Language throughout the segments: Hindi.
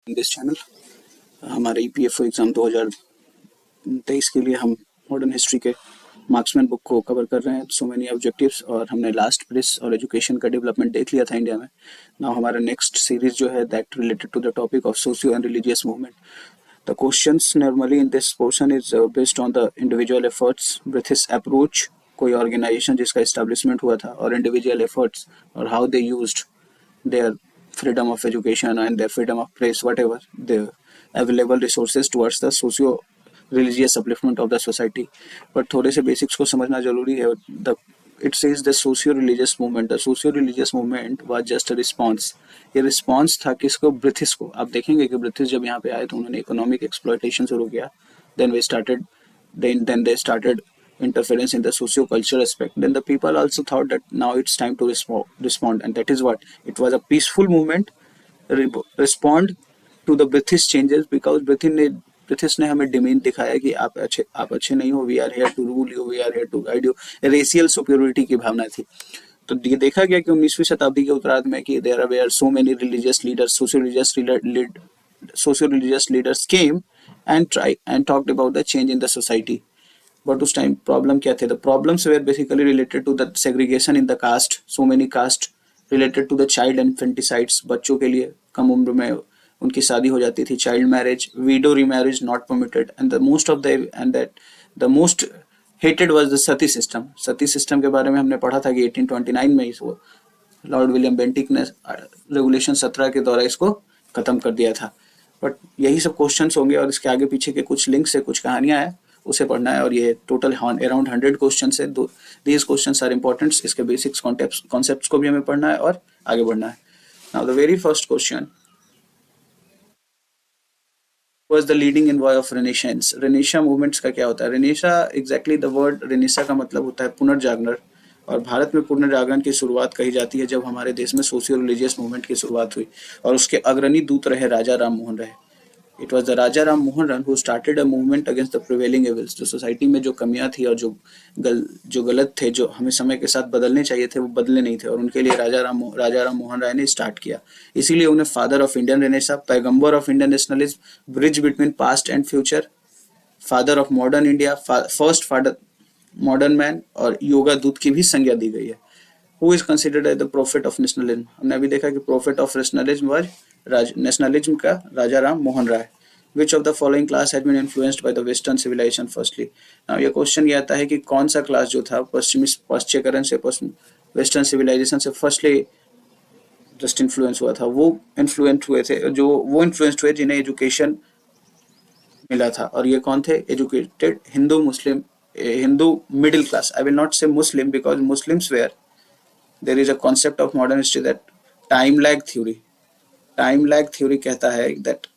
दिस चैनल हमारे ईपीएफओ एग्जाम 2023 के लिए हम मॉडर्न हिस्ट्री के मार्क्समैन बुक को कवर कर रहे हैं। सो मेनी ऑब्जेक्टिव्स और हमने लास्ट प्रेस और एजुकेशन का डेवलपमेंट देख लिया था इंडिया में। नाउ हमारा नेक्स्ट सीरीज जो है that related to the topic of socio and religious movement. The questions normally in this portion is based on the individual efforts, British approach, कोई ऑर्गेनाइजेशन जिसका एस्टेब्लिशमेंट हुआ था, और इंडिविजुअल एफर्ट्स और how they used their freedom of education and their freedom of press, whatever the available resources towards the socio religious upliftment of the society. But थोड़े से बेसिक्स को समझना जरूरी है। the it says the socio religious movement was just a response. ये रिस्पॉन्स था किसको? ब्रिटिश को। आप देखेंगे कि ब्रिटिश जब यहाँ पे आए तो उन्होंने इकोनॉमिक एक्सप्लॉयटेशन शुरू किया। then they started interference in the socio-cultural aspect. Then the people also thought that now it's time to respond, and that is what it was, a peaceful movement respond to the British changes, because British ने हमें डिमेंड दिखाया कि आप अच्छे नहीं हो, we are here to rule you, we are here to guide you. Racial superiority की भावना थी। तो ये देखा गया कि 19वीं शताब्दी के उत्तरार्ध में कि there were so many religious leaders, socio religious leaders came and talked about the change in the society. But उस टाइम प्रॉब्लम क्या थे? The problems were basically related to the segregation in the caste, so many caste, related to the child infanticides, बच्चों के लिए कम उम्र में उनकी शादी हो जाती थी, child marriage, window remarriage not permitted, and the most hated was the Sati system. Sati system के बारे में हमने पढ़ा था कि 1829 में इसको लॉर्ड विलियम बेंटिक ने रेगुलेशन 17 के द्वारा इसको खत्म कर दिया था। बट यही सब क्वेश्चंस होंगे और इसके आगे पीछे के कुछ लिंक्स से कुछ कहानियां हैं, उसे पढ़ना है। और ये टोटल अराउंड 100 क्वेश्चन है। These questions are important. इसके बेसिक्स कॉन्सेप्ट्स को भी हमें पढ़ना है और आगे बढ़ना है। Now the very first question was the leading envoy of Renaissance. Renaissance movements का क्या होता है? Renaissance, exactly the word renaissance का मतलब होता है पुनर्जागरण, और भारत में पुनर्जागरण की शुरुआत कही जाती है जब हमारे देश में सोशियो रिलीजियस मूवमेंट की शुरुआत हुई, और उसके अग्रणी दूत रहे Raja Ram Mohan Roy. It was the Raja Ram Mohan Roy who started a movement against the prevailing evils. जो सोसाइटी में जो कमियां थी और जो गलत थे, जो हमें समय के साथ बदलने चाहिए थे, वो बदले नहीं थे, और उनके लिए राजा राम मोहन राय ने स्टार्ट किया। इसीलिए उन्हें फादर ऑफ इंडियन रेनेसा, पैगंबर of Indian nationalism, bridge between past and future, father of modern India, first father modern man, और योगा दूत की भी संज्ञा दी गई है। Who is considered as the prophet of nationalism? हमने अभी देखा कि prophet of nationalism was nationalism का राजा राम मोहन राय। Which of the following class has been influenced by the Western civilization? Firstly, now ये क्वेश्चन ये आता है कि कौन सा क्लास जो था पाश्चात्यकरण से, वेस्टर्न सिविलाइजेशन से फर्स्टली जस्ट इन्फ्लुएंस हुआ था। वो इन्फ्लुएंस हुए जिन्हें एजुकेशन मिला था, और ये कौन थे? Educated Hindu middle class. I will not say Muslim because Muslims were there is a concept of modern history that time lag theory कहता है that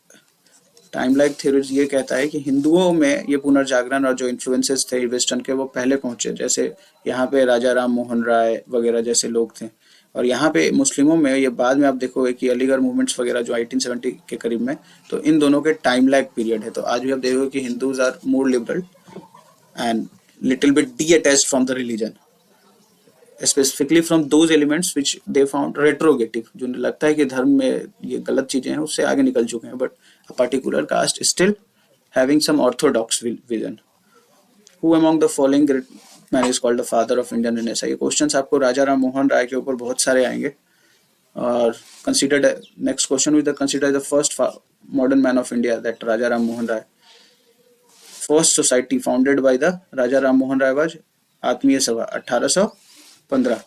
टाइम लैग थ्योरी ये कहता है कि हिंदुओं में ये पुनर्जागरण और जो इन्फ्लुएंसेस थे वेस्टर्न के, वो पहले पहुंचे। जैसे यहाँ पे राजा राम मोहन राय वगैरह जैसे लोग थे, और यहाँ पे मुस्लिमों में ये बाद में आप देखोगे कि अलीगढ़ मूवमेंट्स वगैरह जो 1870 के करीब में, तो इन दोनों के टाइम लैग पीरियड है। तो आज भी आप देखोगे कि Hindus are more liberal and little bit detached from the religion, specifically from those elements which they found retrograde. जो लगता है कि धर्म में ये गलत चीजें हैं, उससे आगे निकल चुके हैं, but a particular caste still having some orthodox vision. Who among the following great man is called the father of Indian renaissance? ये क्वेश्चंस आपको राजा राम मोहन राय के ऊपर बहुत सारे आएंगे। और considered, next question with consider the first modern man of India, that Raja Ram Mohan Roy. First society founded by the Raja Ram Mohan Roy was Atmiya Sabha, 1815।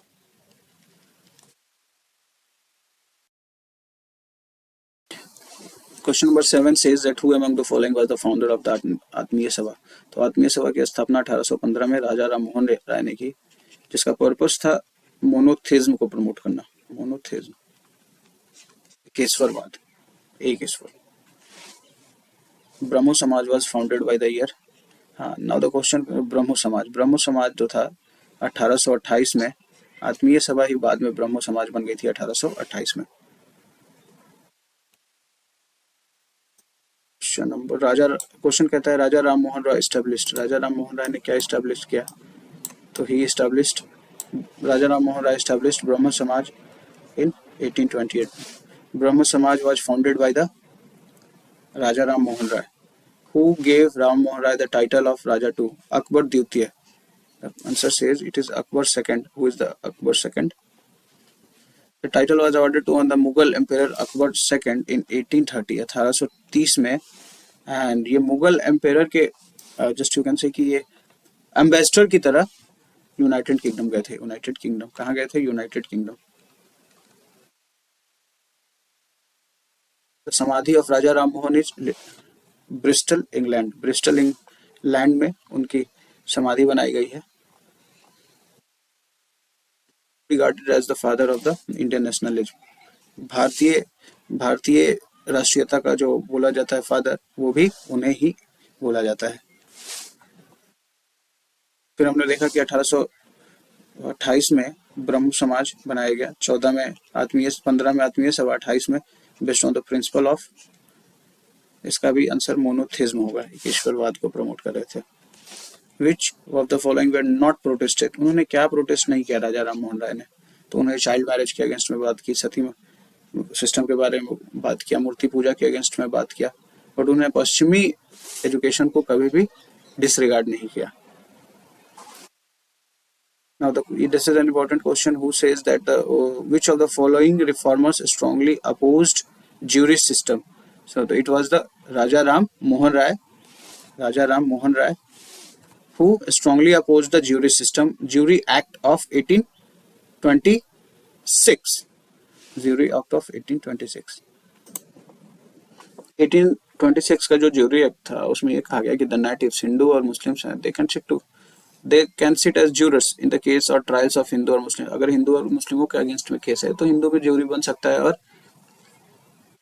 Question number 7 says that who among the following was the founder of the आत्मीय सभा? तो आत्मीय सभा की स्थापना 1815 में राजा राम मोहन राय ने की, जिसका पर्पस था मोनोथेज्म को प्रमोट करना। मोनोथेज्म, केशवरवाद, एक ईश्वर। ब्रह्मो समाज was founded by the year, हाँ, नाउ द क्वेश्चन, ब्रह्मो समाज जो था 1828 में, आत्मीय सभा ही बाद में ब्रह्मो समाज बन गई थी 1828 में। क्वेश्चन कहता है राजा राम मोहन राय एस्टेब्लिश्ड। राजा राम मोहन राय ने क्या एस्टेब्लिश किया? तो Raja Ram Mohan Roy established Brahmo Samaj in 1828। Brahmo Samaj was founded by the Raja Ram Mohan Roy. Who gave Ram Mohan Rai the title of Raja to Akbar Dutiya? The answer says it is Akbar II. Who is the Akbar II? The title was awarded to on the Mughal Emperor Akbar II in 1830 1830 में. एंड ये मुगल एम्पायर के जस्ट यू कैन से कि ये एम्बेसडर की तरह यूनाइटेड किंगडम गए थे. यूनाइटेड किंगडम कहाँ गए थे? United Kingdom. The samadhi of Raja Ram Mohan is Bristol England. Bristol England में उनकी समाधि बनाई गई है. Regarded as the father of the Indian nationalism. भारतीय भारतीय राष्ट्रीयता का जो बोला जाता है फादर, वो भी उन्हें ही बोला जाता है. फिर हमने देखा कि 1828 में ब्रह्म समाज बनाया गया. 14 में आत्मीय, 15 में आत्मीय सभा, 28 में based on the principal of. इसका भी आंसर मोनोथिज्म होगा. ईश्वरवाद को प्रमोट कर रहे थे. Which of the following were not protested. उन्होंने क्या प्रोटेस्ट नहीं किया राजा राम मोहन राय ने? तो उन्होंने चाइल्ड मैरिज के अगेंस्ट में बात की, सती सिस्टम के बारे में बात किया, मूर्ति पूजा के अगेंस्ट में बात किया, बट उन्होंने पश्चिमी एजुकेशन को कभी भी डिसरिगार्ड नहीं किया. Now, this is an important question. Who says that which of the following reformers strongly opposed jury system? So it was the Raja Ram Mohan Rai. Raja Ram Mohan Rai, who strongly opposed the jury system, Jury Act of 1826. Jury Act of 1826. 1826 का जो ज्यूरी एक्ट था उसमें ये कहा गया कि द नेटिव्स, हिंदू और मुस्लिम्स हैं, they can sit as jurors in the case और ट्रायल्स ऑफ हिंदू और मुस्लिम. अगर हिंदू और मुस्लिमों के अगेंस्ट में केस है तो हिंदू भी ज्यूरी बन सकता है और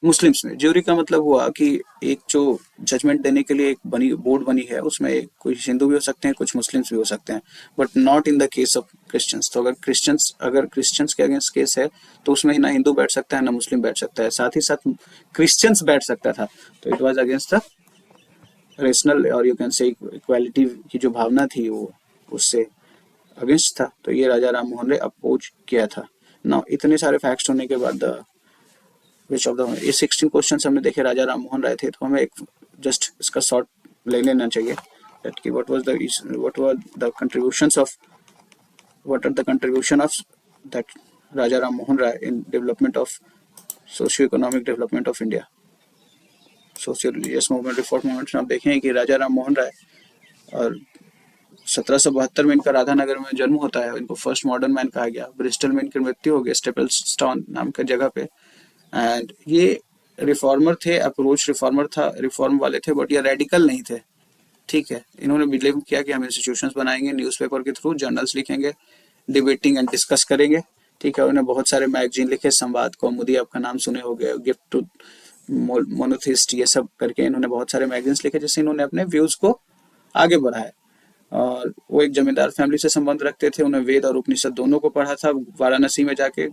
मुस्लिम्स में. ज्यूरी का मतलब हुआ कि एक जो जजमेंट देने के लिए एक बोर्ड बनी है, उसमें कुछ हिंदू भी हो सकते हैं, कुछ मुस्लिम्स भी हो सकते हैं, but not in the case of Christians. तो अगर क्रिश्चियंस के अगेंस्ट केस है तो उसमें ना हिंदू बैठ सकता है ना मुस्लिम बैठ सकता है. साथ ही साथ क्रिश्चियंस बैठ सकता था. तो it was against the rational और यू कैन से इक्वालिटी की जो भावना थी वो उससे अगेंस्ट था. तो ये राजा राम मोहन राय अपोज किया था. ना इतने सारे फैक्ट्स होने के बाद विच ऑफ द ये 16 क्वेश्चंस हमने देखे राजा राम मोहन राय थे, तो हमें एक जस्ट इसका शॉर्ट ले लेना चाहिए that कि what were the contributions of what are the contribution of that Raja Ram Mohan Rai in development of socio-economic development of India. Socio-religious movement, reform movement आप देखें कि राजा राम मोहन राय और 1772 में इनका राधानगर में जन्म होता है. इनको फर्स्ट मॉडर्न मैन कहा गया. ब्रिस्टल में इनकी मृत्यु हो गई स्टेपलस्टोन नाम की जगह पे. एंड ये रिफॉर्मर थे, अप्रोच रिफॉर्मर था, रिफॉर्म वाले थे, बट ये रेडिकल नहीं थे. ठीक है, इन्होंने बिलीव किया कि हम इंस्टीट्यूशंस बनाएंगे, न्यूज़पेपर के थ्रू जर्नल्स लिखेंगे, डिबेटिंग एंड डिस्कस करेंगे. ठीक है, उन्होंने बहुत सारे मैगजीन लिखे, संवाद, कौमुदी आपका नाम सुने हो गए, गिफ्ट टू मोनोथिस्ट, ये सब करके इन्होंने बहुत सारे मैगजीन्स लिखे जिससे इन्होंने अपने व्यूज को आगे बढ़ाया. और वो एक जमींदार फैमिली से संबंध रखते थे. उन्हें वेद और उपनिषद दोनों को पढ़ा था. वाराणसी में जाके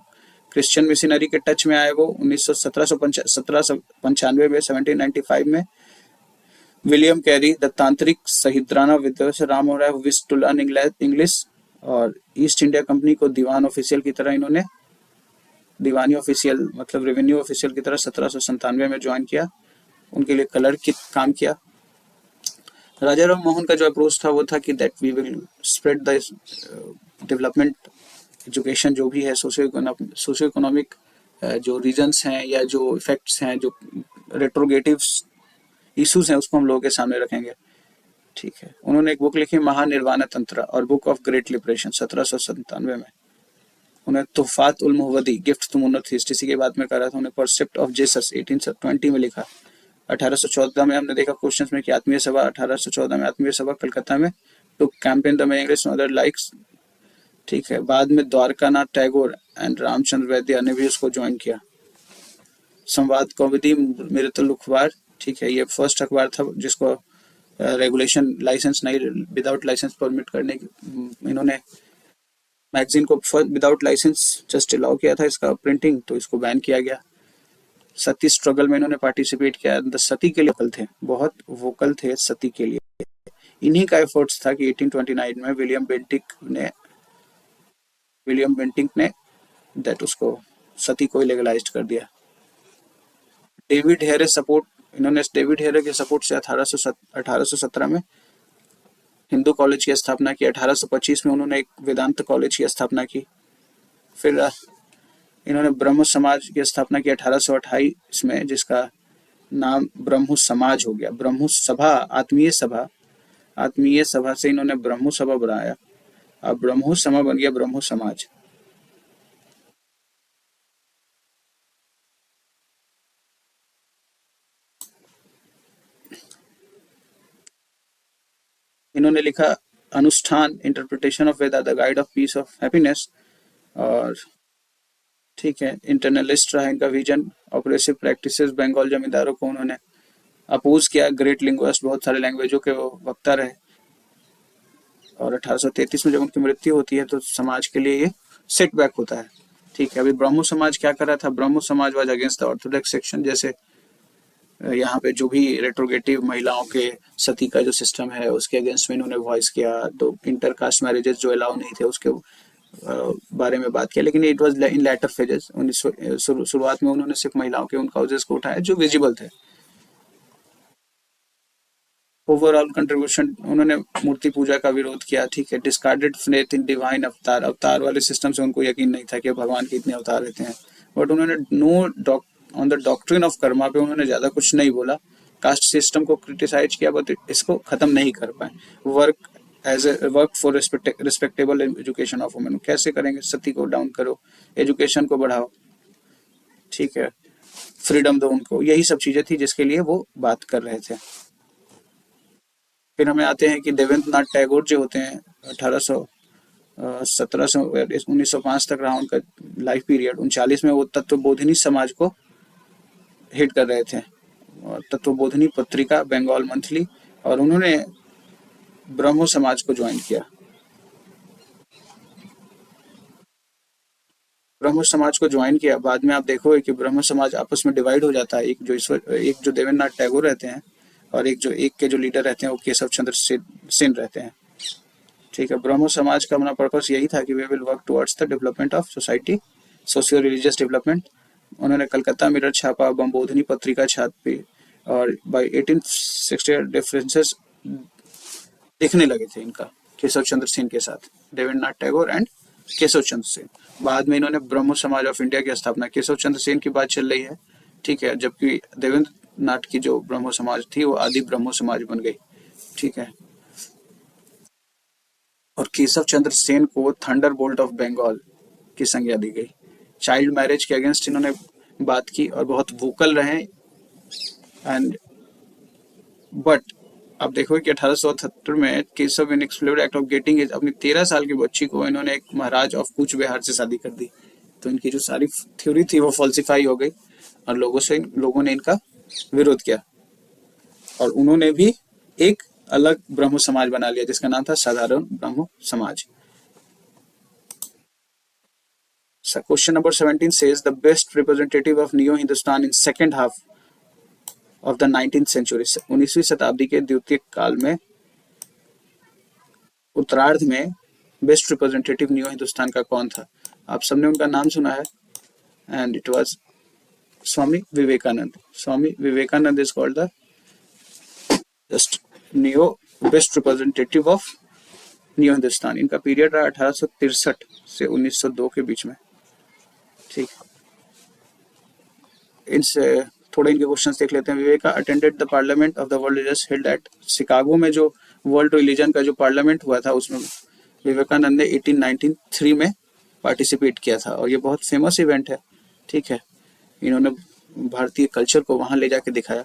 क्रिश्चियन मिशनरी के टच में आए वो 1795 में 1795 में. विलियम कैरी द तांत्रिक सहिद्राना विद्वेष राम और विश टू लर्न इंग्लिश. और ईस्ट इंडिया कंपनी को दीवान ऑफिशियल की तरह इन्होंने दीवानी ऑफिशियल मतलब रेवेन्यू ऑफिशियल की तरह 1797 में ज्वाइन किया. उनके लिए कलर की काम किया. राजा राम मोहन का जो अप्रोच था वो था कि that we will spread the development education जो भी है सोशियो इकोनॉमिक जो रीजन्स हैं या जो इफेक्ट्स हैं, जो रेट्रोगेटिव इश्यूज हैं, उसको हम लोगों के सामने रखेंगे. ठीक है, उन्होंने एक बुक लिखी महानिर्वाण तंत्र और बुक ऑफ ग्रेट लिबरेशन 1797 में. उन्हें तोहफात उल मुहवदी गिफ्ट टू मोनोथिस्ट इसी के बाद में करा था. उन्हें परसेप्ट ऑफ जीसस 1820 में लिखा. 1814 में हमने देखा क्वेश्चंस में कि आत्मीय सभा 1814 में आत्मीय सभा कलकत्ता में to campaign the main English other likes. ठीक है, बाद में द्वारकानाथ टैगोर एंड रामचंद्र वैद्य ने भी उसको ज्वाइन किया. संवाद कौमुदी मिरतुल अखबार. ठीक है, ये फर्स्ट अखबार था जिसको रेगुलेशन लाइसेंस नहीं, विदाउट लाइसेंस परमिट करने की इन्होंने मैगजीन को विदाउट लाइसेंस जस्ट अलाउ किया था इसका प्रिंटिंग, तो इसको बैन किया गया. सती स्ट्रगल में इन्होंने पार्टिसिपेट किया. सती के लिए वोकल थे, बहुत वोकल थे सती के लिए. इन्हीं का एफर्ट्स था कि 1829 में विलियम बेंटिक ने दैट उसको सती को लीगलाइज्ड कर दिया. डेविड हेरे सपोर्ट इन्होंने डेविड हेयर के सपोर्ट से 1817 में हिंदू कॉलेज की स्थापना की। 1825 में उन्होंने एक वेदांत कॉलेज की स्थापना की। फिर इन्होंने ब्रह्म समाज की स्थापना की 1828 में, जिसका नाम ब्रह्मो समाज हो गया। ब्रह्मो सभा, आत्मीय सभा, आत्मीय सभा से इन्होंने ब्रह्मो सभा बनाया। अब ब्रह्मो सभा बन गया ब्रह्मो समाज। इन्होंने लिखा अनुष्ठान, interpretation of Veda, the guide of peace of happiness. और ठीक है, इंटरनलिस्ट रहा इनका विजन। ऑपरेसिव प्रैक्टिसेस, बंगाल जमींदारों को उन्होंने अपोज किया। ग्रेट लिंग्विस्ट, बहुत सारे लैंग्वेजों के वो वक्ता रहे। और 1833 में जब उनकी मृत्यु होती है तो समाज के लिए ये सेटबैक होता है। ठीक है, अभी ब्रह्मो समाज क्या कर रहा था? ब्रह्मो समाज was against the Orthodox section. जैसे यहाँ पे जो भी रेट्रोगेटिव महिलाओं के सती का जो सिस्टम है उसके अगेंस्ट में इन्होंने वॉइस किया। तो इंटरकास्ट मैरिजेस जो अलाउ नहीं थे उसके बारे में बात किया। लेकिन it was in later phases. शुरुआत में उन्होंने सिर्फ महिलाओं के उन काउजेस को उठाया जो विजिबल थे। ओवरऑल कंट्रीब्यूशन, उन्होंने मूर्ति पूजा का विरोध किया। ठीक है, डिस्कार्डेड फेथ इन डिवाइन अवतार, अवतार वाले सिस्टम से उनको यकीन नहीं था कि भगवान के इतने अवतार रहते हैं। बट उन्होंने no on the doctrine of karma पे उन्होंने ज्यादा कुछ नहीं बोला। कास्ट सिस्टम को क्रिटिसाइज किया बट इसको खत्म नहीं कर पाए। Work as a work for respectable education of women, कैसे करेंगे? सती को डाउन करो, एजुकेशन को बढ़ाओ, ठीक है, फ्रीडम दो उनको। यही सब चीजें थी जिसके लिए वो बात कर रहे थे। फिर हमें आते हैं कि देवेंद्र नाथ टैगोर जो होते हैं 17 से 1905 तक रहा उनका लाइफ पीरियड। 39 में वो तत्वबोधिनी समाज को हिट कर रहे थे। और तत्वबोधिनी पत्रिका, बंगाल मंथली, और उन्होंने ब्रह्मो समाज को ज्वाइन किया। ब्रह्म समाज को ज्वाइन किया। बाद में आप देखोगे कि ब्रह्म समाज आपस में डिवाइड हो जाता है। एक जो देवेंद्र नाथ टैगोर रहते हैं और एक के जो लीडर रहते हैं वो केशव चंद्र सेन रहते हैं। ठीक है, ब्रह्मो समाज का अपना पर्पस यही था कि we will work towards the development of society, socio religious development. उन्होंने कलकत्ता मिरर छापा, बम्बोधनी पत्रिका छापी, और बाई 1860 डिफरेंसेस दिखने लगे थे इनका केशव चंद्र सेन के साथ, देवेंद्र नाथ टैगोर एंड केशव चंद्र सेन। बाद में इन्होंने ब्रह्मो समाज ऑफ इंडिया की स्थापना। केशव चंद्र सेन की बात चल रही है, ठीक है, जबकि देवेंद्र नाथ की जो ब्रह्मो समाज थी वो आदि ब्रह्मो समाज बन गई। ठीक है, और केशव चंद्र सेन को थंडर बोल्ट ऑफ बंगाल की संज्ञा दी गई। चाइल्ड मैरिज के अगेंस्ट इन्होंने बात की और बहुत वोकल रहे। एंड बट अब देखो कि 1878 में Keshav in explored act of getting age, अपनी 13 साल की बच्ची को इन्होंने एक महाराज ऑफ कूच बिहार से शादी कर दी। तो इनकी जो सारी थ्योरी थी वो फॉल्सिफाई हो गई और लोगों ने इनका विरोध किया। और उन्होंने भी एक अलग ब्रह्मो समाज बना लिया जिसका नाम था साधारण ब्रह्मो समाज। Question number 17 says the best representative of Neo Hindustan in second half of the 19th century, 19वीं शताब्दी के द्वितीय काल में, उत्तरार्ध में बेस्ट रिप्रेजेंटेटिव न्यू हिंदुस्तान का कौन था? आप सबने उनका नाम सुना है, and it was Swami Vivekananda. Swami Vivekananda is called the just new best representative of new Hindustan. इनका पीरियड रहा 1863 से 1902 के बीच में। ठीक, इनसे थोड़े इनके क्वेश्चन देख लेते हैं। Viveka attended the parliament of the world religious held at Chicago में, जो वर्ल्ड रिलीजन का जो पार्लियामेंट हुआ था उसमें विवेकानंद ने 1893 में पार्टिसिपेट किया था और ये बहुत फेमस इवेंट है। ठीक है, इन्होंने भारतीय कल्चर को वहां ले जाके दिखाया।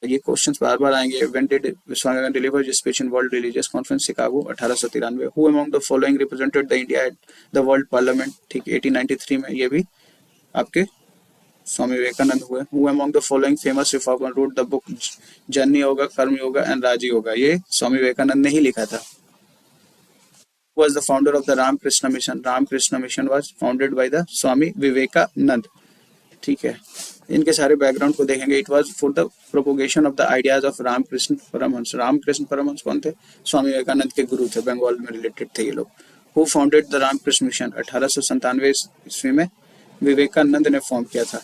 ये क्वेश्चंस बार बार आएंगे। When did Vivekananda deliver his speech in world religious conference Chicago? 1893। Who among the following represented the India at the world parliament? ठीक, 1893 में ये भी आपके स्वामी विवेकानंद हुए। Who among the following famous reformer wrote the book Jnana Yoga, कर्म योगा एंड राज योगा? ये स्वामी विवेकानंद ने ही लिखा था। was the founder of the Ramakrishna Mission? Ramakrishna Mission was founded by the Swami Vivekanand. ठीक है, इनके सारे बैकग्राउंड को देखेंगे। It was for the propagation of the ideas of Ramakrishna Paramahamsa. Ramakrishna Paramahamsa कौन थे? स्वामी विवेकानंद के गुरु थे, बंगाल में रिलेटेड थे ये लोग। Who founded the Ramakrishna Mission? 1897 ईस्वी में विवेकानंद ने फॉर्म किया था।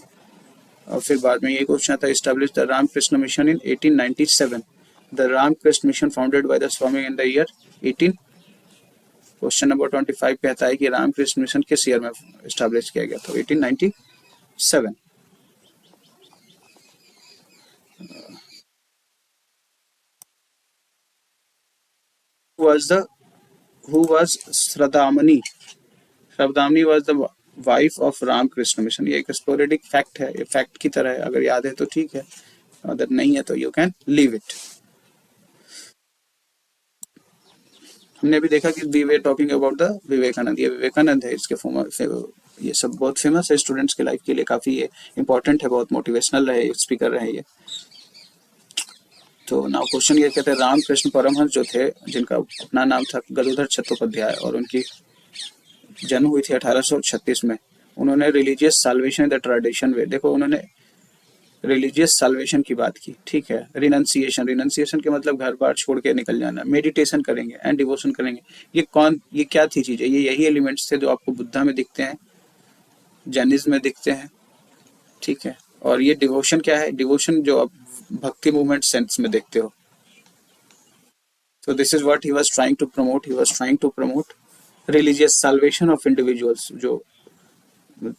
और फिर बाद में ये क्वेश्चन आता है, establish the Ramakrishna mission in 1897। The Ramakrishna mission founded by the Swami in the year 18। Question number 25 कहता है कि रामकृष्ण मिशन किस ईयर में एस्टैब्लिश किया गया था? 1897। was the who was Sradhamani? Sradhamani was the wife of Ramakrishna mission. ये एक स्पोरेडिक फैक्ट है, ये फैक्ट की तरह है, अगर याद है तो ठीक है, अगर नहीं है तो यू कैन लीव इट। हमने भी देखा कि we were talking about the Vivekananda, ये विवेकानंद है, इसके ये सब बहुत फेमस है स्टूडेंट्स के लाइफ के लिए, काफी ये इंपॉर्टेंट है, बहुत मोटिवेशनल रहे स्पीकर रहे ये। तो नाउ क्वेश्चन ये कहते हैं, रामकृष्ण परमहंस जो थे, जिनका अपना नाम था गदोधर चट्टोपाध्याय और उनकी जन्म हुई थी 1836 में, उन्होंने religious salvation in the tradition way, देखो उन्होंने रिलीजियस साल्वेशन की बात की, ठीक है। रिनंसिएशन, रिनंसिएशन के मतलब घर बार छोड़ के निकल जाना, मेडिटेशन करेंगे एंड डिवोशन करेंगे। ये क्या थी चीजें? ये यही एलिमेंट्स थे जो आपको बुद्धा में दिखते हैं, जैनिज्म में दिखते हैं, ठीक है। और ये डिवोशन क्या है? डिवोशन जो आप भक्ति मूवमेंट सेंस में देखते हो। So this is what he was trying to promote. He was trying to promote religious salvation of individuals, जो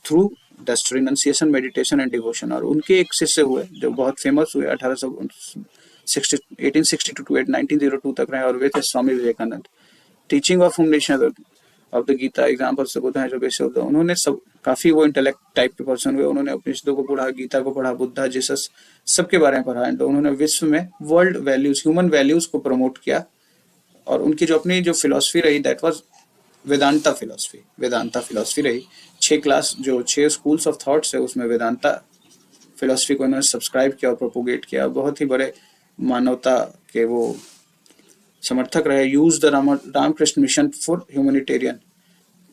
through just renunciation, meditation and devotion। और उनके एक शिष्य हुए जो बहुत फेमस हुए 1862 to 1902 तक रहे, और वे थे Swami Vivekananda. Teaching of foundation of the Gita, example से बुद्ध है जो बेसिक, उन्होंने सब काफी वो इंटेलेक्ट टाइप के पर्सन हुए, उन्होंने उपनिषदों को पढ़ा, गीता को पढ़ा, बुद्धा, जीसस सबके बारे में पढ़ा, एंड उन्होंने विश्व में वर्ल्ड वैल्यूज, ह्यूमन वैल्यूज को प्रमोट किया। और उनकी जो अपनी जो फिलॉसफी रही, that was Vedanta philosophy, Vedanta philosophy रही। 6 स्कूल्स ऑफ थॉट्स है, उसमें वेदांता फिलॉसफी को उन्होंने सब्सक्राइब किया और प्रोपोगेट किया। बहुत ही बड़े मानवता के वो समर्थक रहे। Use the Ramakrishna mission for humanitarian.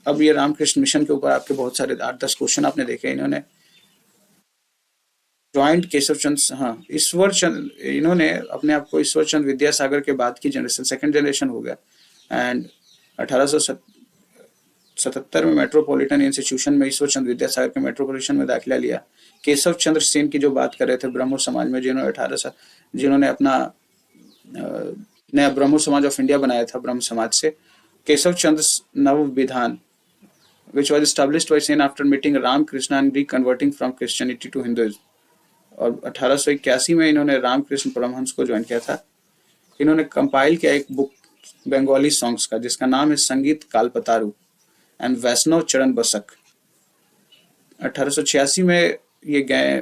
अब ये रामकृष्ण मिशन के ऊपर आपके बहुत सारे 8-10 क्वेश्चन आपने देखे। इन्होंने ज्वाइंट केशव चंद, हाँ ईश्वर चंद, इन्होंने अपने आप को ईश्वर चंद विद्यासागर के बाद की जनरेशन, सेकंड जनरेशन हो गया। एंड 1877 में मेट्रोपॉलिटन इंस्टीट्यूशन में ईश्वर चंद विद्यासागर के मेट्रोपॉलिटन में दाखिला लिया। केशव चंद्र सेन की जो बात कर रहे थे ब्रह्मो समाज में, जिन्होंने अपना नया ब्रह्मो समाज ऑफ इंडिया बनाया था ब्रह्म समाज से। केशव चंद्र नव विधान which was established by Sen after meeting Ramakrishna and reconverting from Christianity to Hinduism। और 1881 में इन्होंने रामकृष्ण परमहंस को ज्वाइन किया था। इन्होंने कंपाइल किया एक बुक बंगाली सॉन्ग्स का, जिसका नाम है संगीत कालपतारू एंड वैष्णव चरण बसक। 1886 में ये गए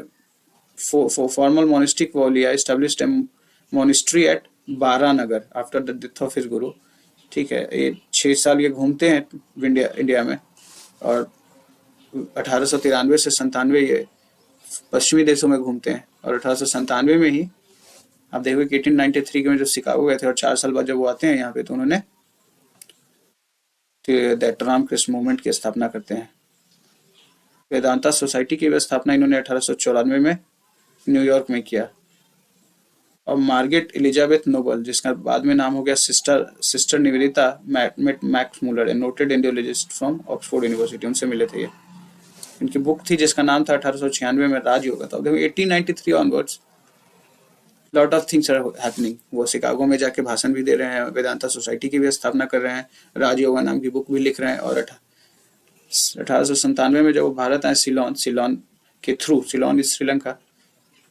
फॉर्मल मोनिस्टिक वो लिया, established a monastery at Baranagar after the death of his guru, ठीक है। ये 6 साल ये घूमते हैं इंडिया में, और 1893 से 97 ये पश्चिमी देशों में घूमते हैं। और 1897 में ही आप देखोगे कि 1893 के में जो शिकागो गए थे, और 4 साल बाद जब वो आते हैं यहाँ पे, तो उन्होंने दैट रामकृष्ण मूवमेंट की स्थापना करते हैं। वेदांता सोसाइटी की स्थापना इन्होंने 1894 में न्यूयॉर्क में किया। और मार्गरेट एलिजाबेथ नोबल, जिसका बाद में नाम हो गया sister Nivedita Max Muller, a noted Indologist from Oxford University, उनसे मिले थे ये। इनकी बुक थी जिसका नाम था 1896 में राजयोग। था देखो 1893 onwards lot of things are happening. वो शिकागो में जाके भाषण भी दे रहे हैं, वेदांता सोसाइटी की भी स्थापना कर रहे हैं, राजयोग नाम की बुक भी लिख रहे हैं। और 1897 में जब वो भारत आए, सिलोन के through, Ceylon is Sri Lanka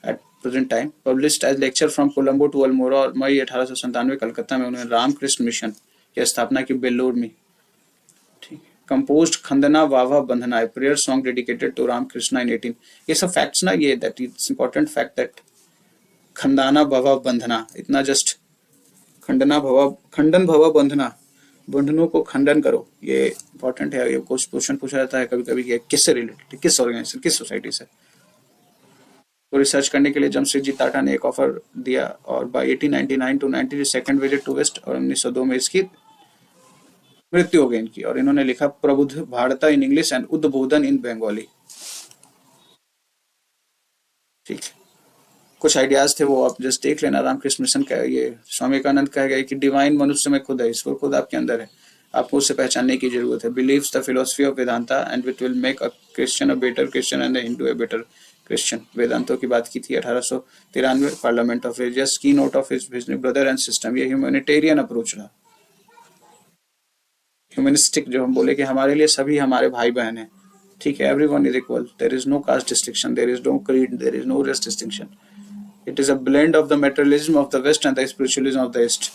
at present time, published as lecture from Colombo to Almora. और मई 1897 कलकत्ता में उन्होंने रामकृष्ण मिशन की स्थापना की बेल्लोर में, ठीक। Composed Khandana Bhava Bandhana, a prayer song dedicated to Ramakrishna in 18। ये सब फैक्ट्स ना, ये that it's important fact that Khandana Bhava Bandhana, इतना जस्ट खंडन भवा बंधना, बंधनों को खंडन करो, ये इंपॉर्टेंट है। ये कुछ क्वेश्चन पूछा जाता है कभी कभी, किससे रिलेटेड, किस ऑर्गेनाइजेशन, किस सोसाइटी से। तो रिसर्च करने के लिए जमशेदजी टाटा ने एक ऑफर दिया, और by 1899 to 90 second visit to west, और 1902 में इसकी मृत्यु हो गई इनकी। और इन्होंने लिखा प्रबुद्ध भारता इन इंग्लिश एंड उद्बोधन इन बंगाली, ठीक। कुछ आइडियाज थे वो आप जस्ट देख लेना। रामकृष्ण मिशन का ये स्वामी विवेकानंद कहा गया कि डिवाइन मनुष्य में खुद है, ईश्वर खुद आपके अंदर है, आपको उससे पहचानने की जरूरत है। Believes the philosophy of Vedanta and which will make a Christian a better Christian and a Hindu a better Christian. वेदांतों की बात की थी 1893, parliament of religious, keynote of his brother and system, ये ह्यूमैनिटेरियन अप्रोच रहा। ह्यूमनिस्टिक, जो हम बोले कि हमारे लिए सभी हमारे भाई बहन हैं, ठीक है, everyone is equal, there is no caste distinction, there is no creed, there is no race distinction, it is a blend of the materialism of the west and the spiritualism of the east.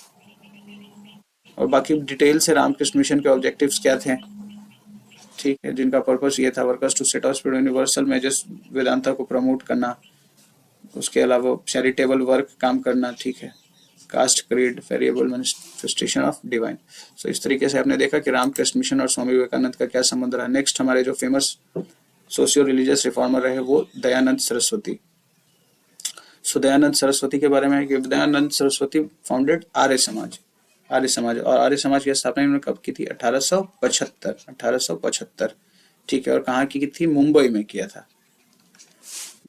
और बाकी डिटेल से रामकृष्ण मिशन के ऑब्जेक्टिव्स क्या थे, ठीक है, जिनका पर्पस ये था, workers to set of universal measures, Vedanta को प्रमोट करना, उसके अलावा चैरिटेबल वर्क काम करना, ठीक है, caste creed variable manifestation of divine. So इस तरीके से आपने देखा कि रामकृष्ण मिशन और स्वामी विवेकानंद का क्या संबंध रहा। नेक्स्ट हमारे जो फेमस सोशियो रिलीजियस रिफॉर्मर रहे वो दयानंद सरस्वती। सो दयानंद सरस्वती के बारे में है कि दयानंद सरस्वती फाउंडेड आर्य समाज। आर्य समाज, और आर्य समाज की स्थापना इन्होंने कब की थी? 1875। ठीक है, और कहाँ की थी? मुंबई में किया था।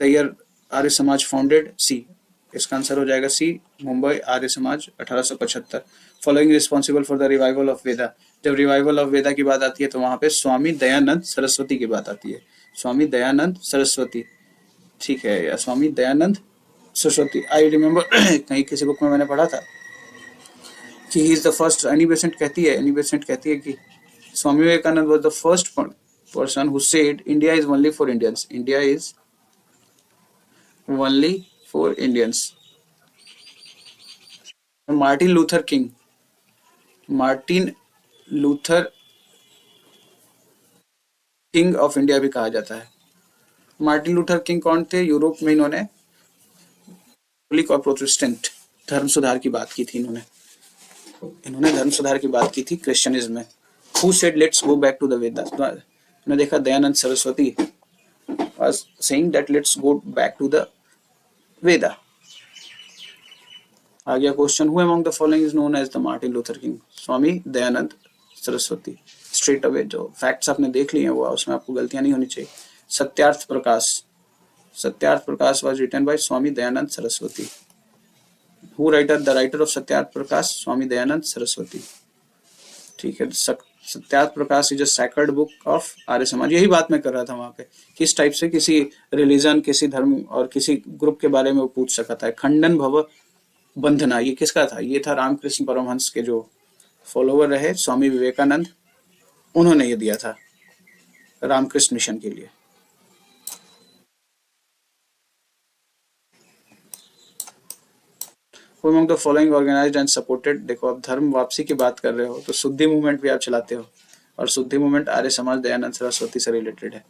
The year Arya Samaj founded, सी, इसका आंसर हो जाएगा सी, Mumbai Arya Samaj 1875। Following responsible for the revival of Veda. जब रिवाइवल ऑफ वेदा की बात आती है तो वहां पे स्वामी दयानंद सरस्वती की बात आती है। स्वामी दयानंद सरस्वती, ठीक है, या स्वामी दयानंद सरस्वती। आई रिमेम्बर कहीं किसी बुक में मैंने पढ़ा था कि he is the first, Annie Besant कहती है कि Swami Vivekananda was the first person who said India is only for Indians. India is only for Indians. Martin Luther king, Martin Luther king of India भी कहा जाता है। मार्टिन लूथर किंग कौन थे? यूरोप में इन्होंने कैथोलिक और प्रोटेस्टेंट धर्म सुधार की बात की थी। इन्होंने धर्म सुधार की बात की थी क्रिश्चियनिज्म में। Who said let's go back to the Vedas? ने देखा Dayanand Saraswati was saying that let's go back to the Veda. आ गया question, who among the following is known as the Martin Luther King? Swami Dayanand Saraswati. Straight away जो फैक्ट्स आपने देख लिए हैं वो उसमें आपको गलतियां नहीं होनी चाहिए। Satyarth Prakash, Satyarth Prakash was written by Swami Dayanand Saraswati. Who writer? The writer of Satyarth Prakash, Swami Dayanand Saraswati. ठीक है, Satyarth Prakash is a sacred book of Arya Samaj. यही बात मैं कर रहा था वहां पे, किस टाइप से किसी रिलीजन, किसी धर्म और किसी ग्रुप के बारे में वो पूछ सका था। खंडन भव बंधना, ये किसका था? ये था रामकृष्ण परमहंस के जो फॉलोवर रहे स्वामी विवेकानंद, उन्होंने ये दिया था रामकृष्ण मिशन के लिए। Who among the following organized and supported? देखो, अब धर्म वापसी की बात कर रहे हो तो शुद्धि मूवमेंट भी आप चलाते हो, और शुद्धि मूवमेंट आर्य समाज दयानंद सरस्वती से रिलेटेड है।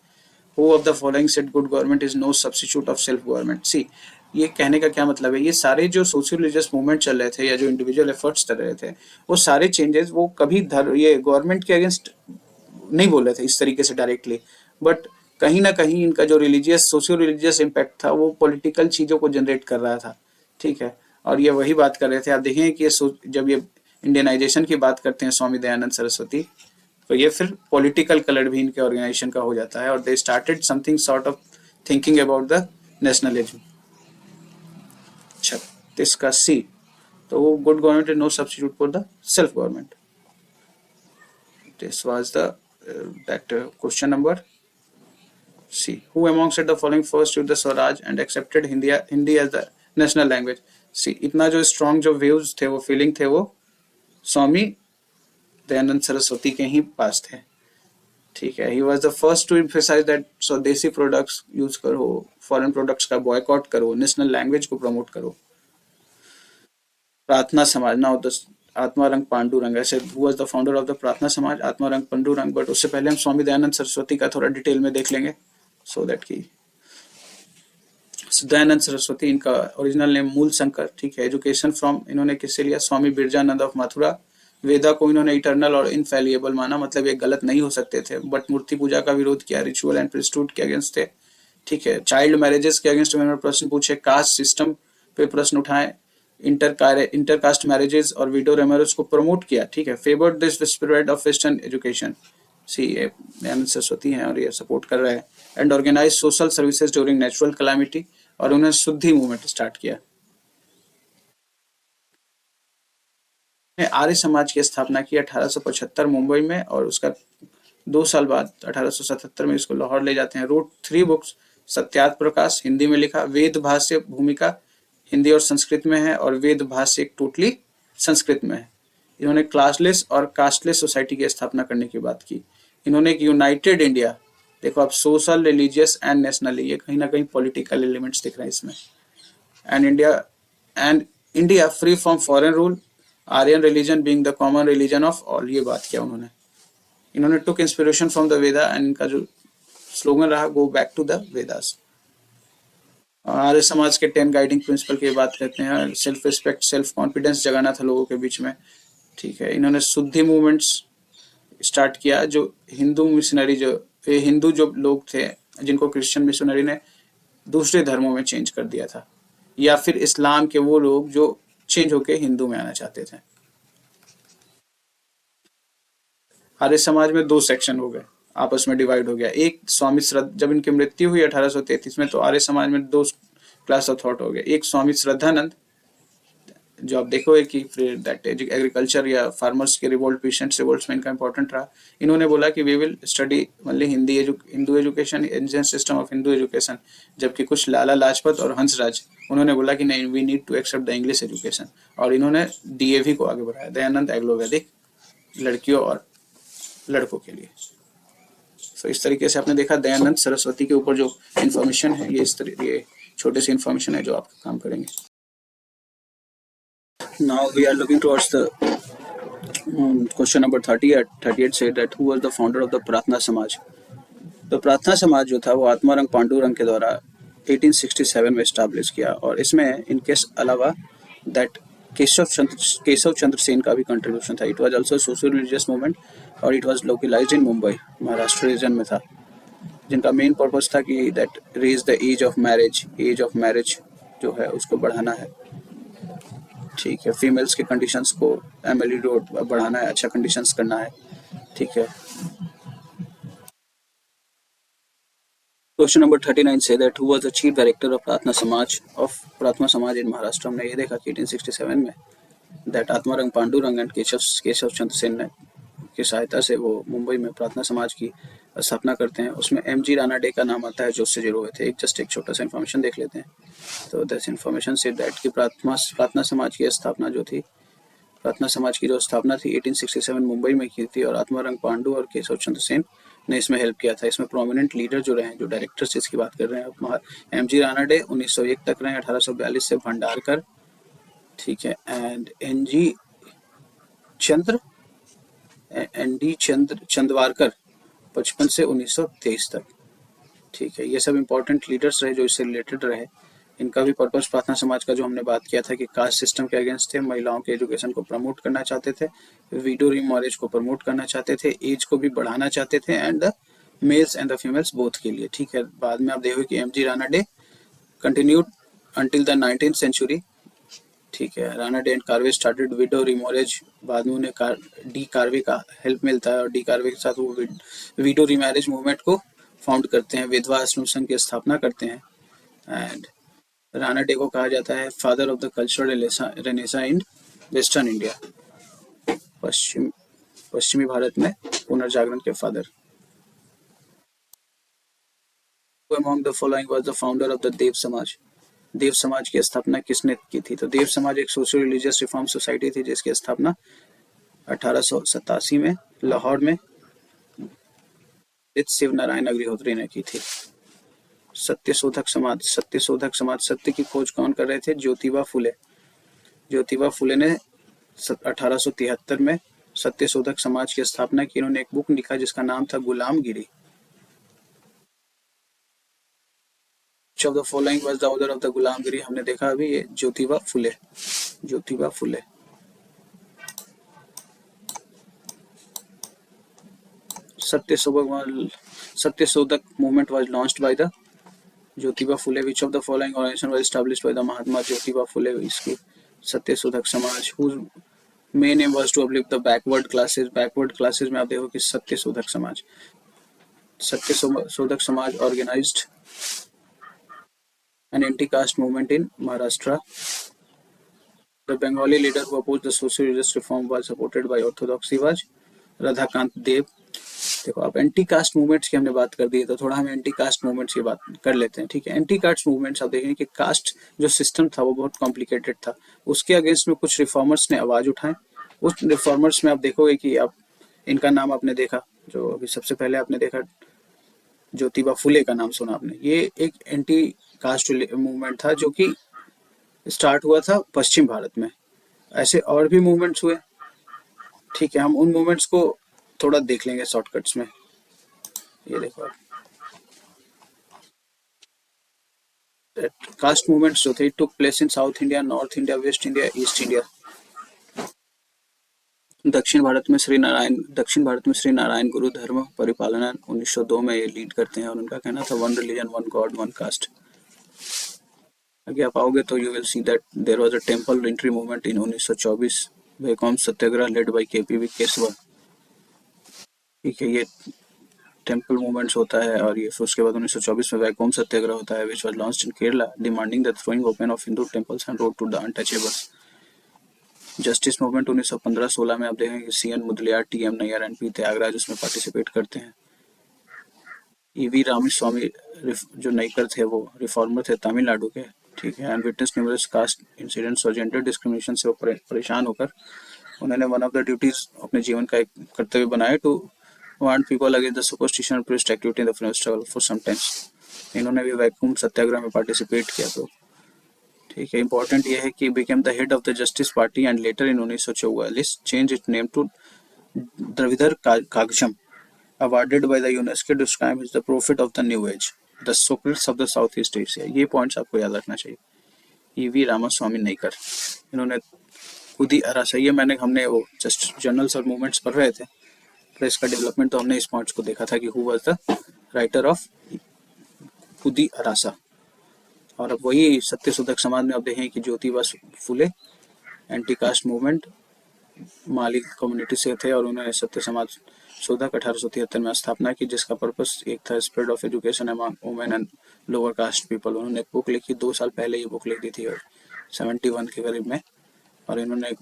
Who of the following said good government is no substitute of self government? सी, ये कहने का क्या मतलब है? ये सारे जो सोशल रिलीजियस मूवमेंट चल रहे थे या जो इंडिविजुअल एफर्ट्स चल रहे थे, वो सारे चेंजेस वो कभी ये गवर्नमेंट के अगेंस्ट नहीं बोल रहे थे इस तरीके से डायरेक्टली, बट कहीं ना कहीं इनका जो रिलीजियस, सोशियो रिलीजियस इम्पैक्ट था वो पॉलिटिकल चीजों को जनरेट कर रहा था। ठीक है, और ये वही बात कर रहे थे। आप देखें कि जब ये इंडियनाइजेशन की बात करते हैं स्वामी दयानंद सरस्वती, तो ये फिर पॉलिटिकल कलर भी इनके ऑर्गेनाइजेशन का हो जाता है, और they started something sort of thinking about the nationalism. 36 का सी, तो वो good government is no substitute for the self government. This was the that question number C. Who among said the following first used the Swaraj and accepted Hindi as the national language? C. इतना जो strong जो views थे, वो feeling थे, वो स्वामी दयानंद सरस्वती के ही पास थे। ठीक है, he was the first to emphasize that स्वदेशी प्रोडक्ट्स यूज करो, फॉरेन प्रोडक्ट्स का बॉयकॉट करो, नेशनल लैंग्वेज को प्रमोट करो। प्रार्थना समाज, नाउ द आत्मारंग पांडुरंग, ऐसे who was the founder of the प्रार्थना समाज? आत्मारंग पांडुरंग। बट उससे पहले हम स्वामी दयानंद सरस्वती का थोड़ा डिटेल में देख लेंगे, सो दैट की दयानंद सरस्वती, इनका ओरिजिनल नेम मूल शंकर। ठीक है, एजुकेशन फ्रॉम इन्होंने किससे लिया? स्वामी बिरजानंद ऑफ मथुरा। वेदा को इन्होंने इटर्नल और इनफैलिएबल माना, मतलब ये गलत नहीं हो सकते थे, बट मूर्ति पूजा का विरोध किया, रिचुअल एंड प्रीस्टहुड के अगेंस्ट थे। ठीक है, चाइल्ड मैरिजेस के अगेंस्ट उन्होंने प्रश्न पूछे, कास्ट सिस्टम पे प्रश्न उठाए, इंटरकास्ट मैरिजेस और विडो रेमरेज को प्रमोट किया। ठीक है, favoured this spread of western education. See, Dayanand Saraswati हैं और ये सपोर्ट कर रहे हैं। And organise social services during natural calamity, और उन्होंने शुद्धि मूवमेंट स्टार्ट किया। आर्य समाज की स्थापना की 1875 मुंबई में, और उसका 2 साल बाद 1877 में इसको लाहौर ले जाते हैं। रोट 3 बुक्स, सत्यार्थ प्रकाश हिंदी में लिखा। वेद भाष्य भूमिका हिंदी और संस्कृत में है, और वेद भाष्य एक टोटली संस्कृत में है। इन्होंने क्लासलेस और कास्टलेस सोसाइटी की स्थापना करने की बात की। इन्होंने एक यूनाइटेड इंडिया, देखो आप, सोशल, रिलीजियस एंड नेशनली, ये कहीं ना कहीं पॉलिटिकल एलिमेंट्स दिख रहे हैं इसमें। And India free from foreign rule, Aryan religion being the common religion of all, ये बात किया उन्होंने। इन्होंने took inspiration from the Veda, and इनका जो स्लोगन रहा, go back to the Vedas. Arya Samaj के 10 गाइडिंग प्रिंसिपल की बात करते हैं। सेल्फ रिस्पेक्ट, सेल्फ कॉन्फिडेंस जगाना था लोगों के बीच में, ठीक है। इन्होंने शुद्धि मूवमेंट्स स्टार्ट किया, जो हिंदू मिशनरी, जो हिंदू जो लोग थे जिनको क्रिश्चियन मिशनरी ने दूसरे धर्मों में चेंज कर दिया था, या फिर इस्लाम के वो लोग जो चेंज होके हिंदू में आना चाहते थे। आर्य समाज में 2 सेक्शन हो गए, आपस में डिवाइड हो गया। एक स्वामी श्रद्धा, जब इनकी मृत्यु हुई 1833 में, तो आर्य समाज में 2 क्लास ऑफ थॉट हो गए। एक स्वामी श्रद्धानंद, जो आप देखोगे कि फिर दैट एग्रीकल्चर या फार्मर्स के रिवोल्ट, पीसेंट्स रिवोल्ट में इनका इंपॉर्टेंट रहा। इन्होंने बोला कि we will study only Hindu education, Indian system of Hindu education. जबकि कुछ लाला लाजपत और हंसराज, उन्होंने बोला कि नहीं, we need to accept the English education, और इन्होंने डीएवी को आगे बढ़ाया, दयानंद एग्लो वैदिक, लड़कियों और लड़कों के लिए। तो इस तरीके से आपने देखा दयानंद सरस्वती के ऊपर जो इन्फॉर्मेशन है, ये इस तरह ये छोटे से इन्फॉर्मेशन है जो आपका काम करेंगे। Now we are looking towards the question number 38. 38 said that who was the founder of the प्रार्थना समाज। तो प्रार्थना समाज जो था वो आत्मारंग पांडुरंग के द्वारा 1867 में स्टैब्लिश किया, और इसमें इनके अलावा दैट केशव चंद्र सेन का भी कंट्रीब्यूशन था। It was also social religious movement, और it was localised in Mumbai, Maharashtra region में था, जिनका मेन पर्पस था कि that raise the age of marriage जो है उसको बढ़ाना है, ठीक है। फीमेल्स के कंडीशंस को एमएलई रोड बढ़ाना है, अच्छा कंडीशंस करना है, ठीक है। Question number 39 say that who was the chief director of प्रार्थना समाज इन महाराष्ट्र। हमने ये देखा कि 1867 में दैट आत्मारंग पांडुरंग एंड केशव चंद्र सेन की सहायता से वो मुंबई में प्रार्थना समाज की स्थापना करते हैं। उसमें एमजी रानाडे का नाम आता है जो उससे जुड़े हुए थे। एक छोटा सा इन्फॉर्मेशन देख लेते हैं। तो दिस इन्फॉर्मेशन से दैट की प्रार्थना समाज की स्थापना जो थी, प्रार्थना समाज की जो स्थापना थी 1867 मुंबई में की थी, और आत्मारंग पांडु और केशव चंद्र सेन ने इसमें हेल्प किया था। इसमें प्रोमिनेंट लीडर जो रहे, जो डायरेक्टर्स जिसकी बात कर रहे हैं, एमजी रानाडे 1901 तक रहे, 1842 से भंडारकर, ठीक है, एंड एनडी चंद्रवारकर 55 से 1923 तक, ठीक है। ये सब इंपॉर्टेंट लीडर्स रहे जो इससे रिलेटेड रहे। इनका भी पर्पस प्रार्थना समाज का जो हमने बात किया था कि कास्ट सिस्टम के अगेंस्ट थे, महिलाओं के एजुकेशन को प्रमोट करना चाहते थे, विडो रीमैरिज को प्रमोट करना चाहते थे, एज को भी बढ़ाना चाहते थे, and the males and the females both के लिए, ठीक है। बाद में आप देखोगे कि MG Ranade continued until the 19th century, ठीक है। Ranade and Karve started widow remarriage, बाद में उन्हें डी कार्वे का हेल्प मिलता है, और डी कार्वे के साथ वो विडो रीमैरिज मूवमेंट को फाउंड करते हैं, विधवा आश्रम संघ की स्थापना करते हैं। एंड रानाडे को कहा जाता है father of the cultural Renaissance in western India, पश्चिमी भारत में पुनर्जागरण के father. Among the following was the founder of the देव समाज। देव समाज की स्थापना किसने की थी? तो देव समाज एक सोशल रिलीजियस रिफॉर्म सोसाइटी थी जिसकी स्थापना 1887 में लाहौर में शिव नारायण अग्निहोत्री ने की थी। सत्यशोधक समाज सत्य की खोज कौन कर रहे थे? ज्योतिबा फुले ने 1873 में सत्यशोधक समाज की स्थापना की। इन्होंने एक बुक लिखा जिसका नाम था गुलामगिरी। Which of the following was the author of the गुलामगिरी? हमने देखा अभी ये Jyotiba Phule. Satyashodhak movement was launched by the Jyotiba Phule. Which of the following organization was established by the Mahatma Jyotiba Phule? इसकी Satyashodhak Samaj. Whose main aim was to uplift the backward classes में आप देखो कि Satyashodhak Samaj organized an anti-caste movement in Maharashtra. The Bengali leader who opposed the social religious reform was supported by Orthodox was Radhakant Dev. देखो, अब एंटी कास्ट मूवमेंट्स की हमने बात कर दी है, तो थोड़ा हम एंटी कास्ट मूवमेंट्स की बात कर लेते हैं। ठीक है, एंटी कास्ट मूवमेंट्स आप देखेंगे कि कास्ट जो सिस्टम था वो बहुत कॉम्प्लिकेटेड था। उसके अगेंस्ट में कुछ रिफॉर्मर्स ने आवाज उठाए। उस रिफॉर्मर्स में आप देखोगे कि आप इनका नाम आपने देखा, जो अभी सबसे पहले आपने देखा, ज्योतिबा फुले का नाम सुना आपने। ये एक एंटी कास्ट मूवमेंट था जो कि स्टार्ट हुआ था पश्चिम भारत में। ऐसे और भी मूवमेंट्स हुए। ठीक है, हम उन मूवमेंट्स को थोड़ा देख लेंगे शॉर्टकट्स में। ये देखो आप, कास्ट मूवमेंट्स जो थे took place in south India, north India, waste India, east India. दक्षिण भारत में श्री नारायण गुरु धर्म परिपालना 1902 में ये लीड करते हैं, और उनका कहना था one religion one god one caste. आगे आप आओगे तो you will see that there was a temple entry movement in 1924, Vaikom Satyagraha led by KPV Keshava. ठीक है, ये टेंपल मूवमेंट्स होता है, और ये फिर उसके बाद 1924 में वैकोम सत्याग्रह होता है, which was launched in Kerala demanding the throwing open of Hindu temples and road to the untouchables. Justice movement 1915-16 में आप देखेंगे कि C N Mudaliar, T M Nair and P Thyagaraja उसमें पार्टिसिपेट करते हैं। ईवी रामास्वामी जो नैकर थे वो रिफॉर्मर थे तमिलनाडु के। ठीक है, and witness numerous caste incidents और जेंडर डिस्क्रिमिनेशन से वो परेशान होकर उन्होंने वन ऑफ द ड्यूटीज अपने जीवन का एक कर्तव्य बनाया to warn people against the superstition और priest activity in the freedom struggle for some times. इन्होंने भी वैक्यूम सत्याग्रह में पार्टिसिपेट किया। तो ठीक है, इंपॉर्टेंट ये है कि became the head of the justice party and later in 1944 change it name to Dravidar Kazhagam, awarded by the UNESCO to describe as the prophet of the new age, the Socrates of the Southeast Asia। ये पॉइंट्स आपको याद रखना चाहिए। ईवी रामास्वामी नैकर, इन्होंने खुद ही अरासा, ये हमने वो जस्ट जर्नल्स और मूवमेंट्स पढ़ रहे थे, प्रेस का डेवलपमेंट, तो हमने इस पॉइंट्स को देखा था कि who was the writer of खुदी अरासा। और अब वही सत्य शोधक समाज में आप देखें कि Jyotiba Phule anti caste movement मालिक कम्युनिटी से थे, और उन्होंने सत्य समाज शोधक 1873 में स्थापना की, जिसका पर्पस एक था spread of education among women and lower caste people. उन्होंने एक बुक लिखी, 2 साल पहले ये बुक लिख दी थी, और 71 के करीब में। और इन्होंने एक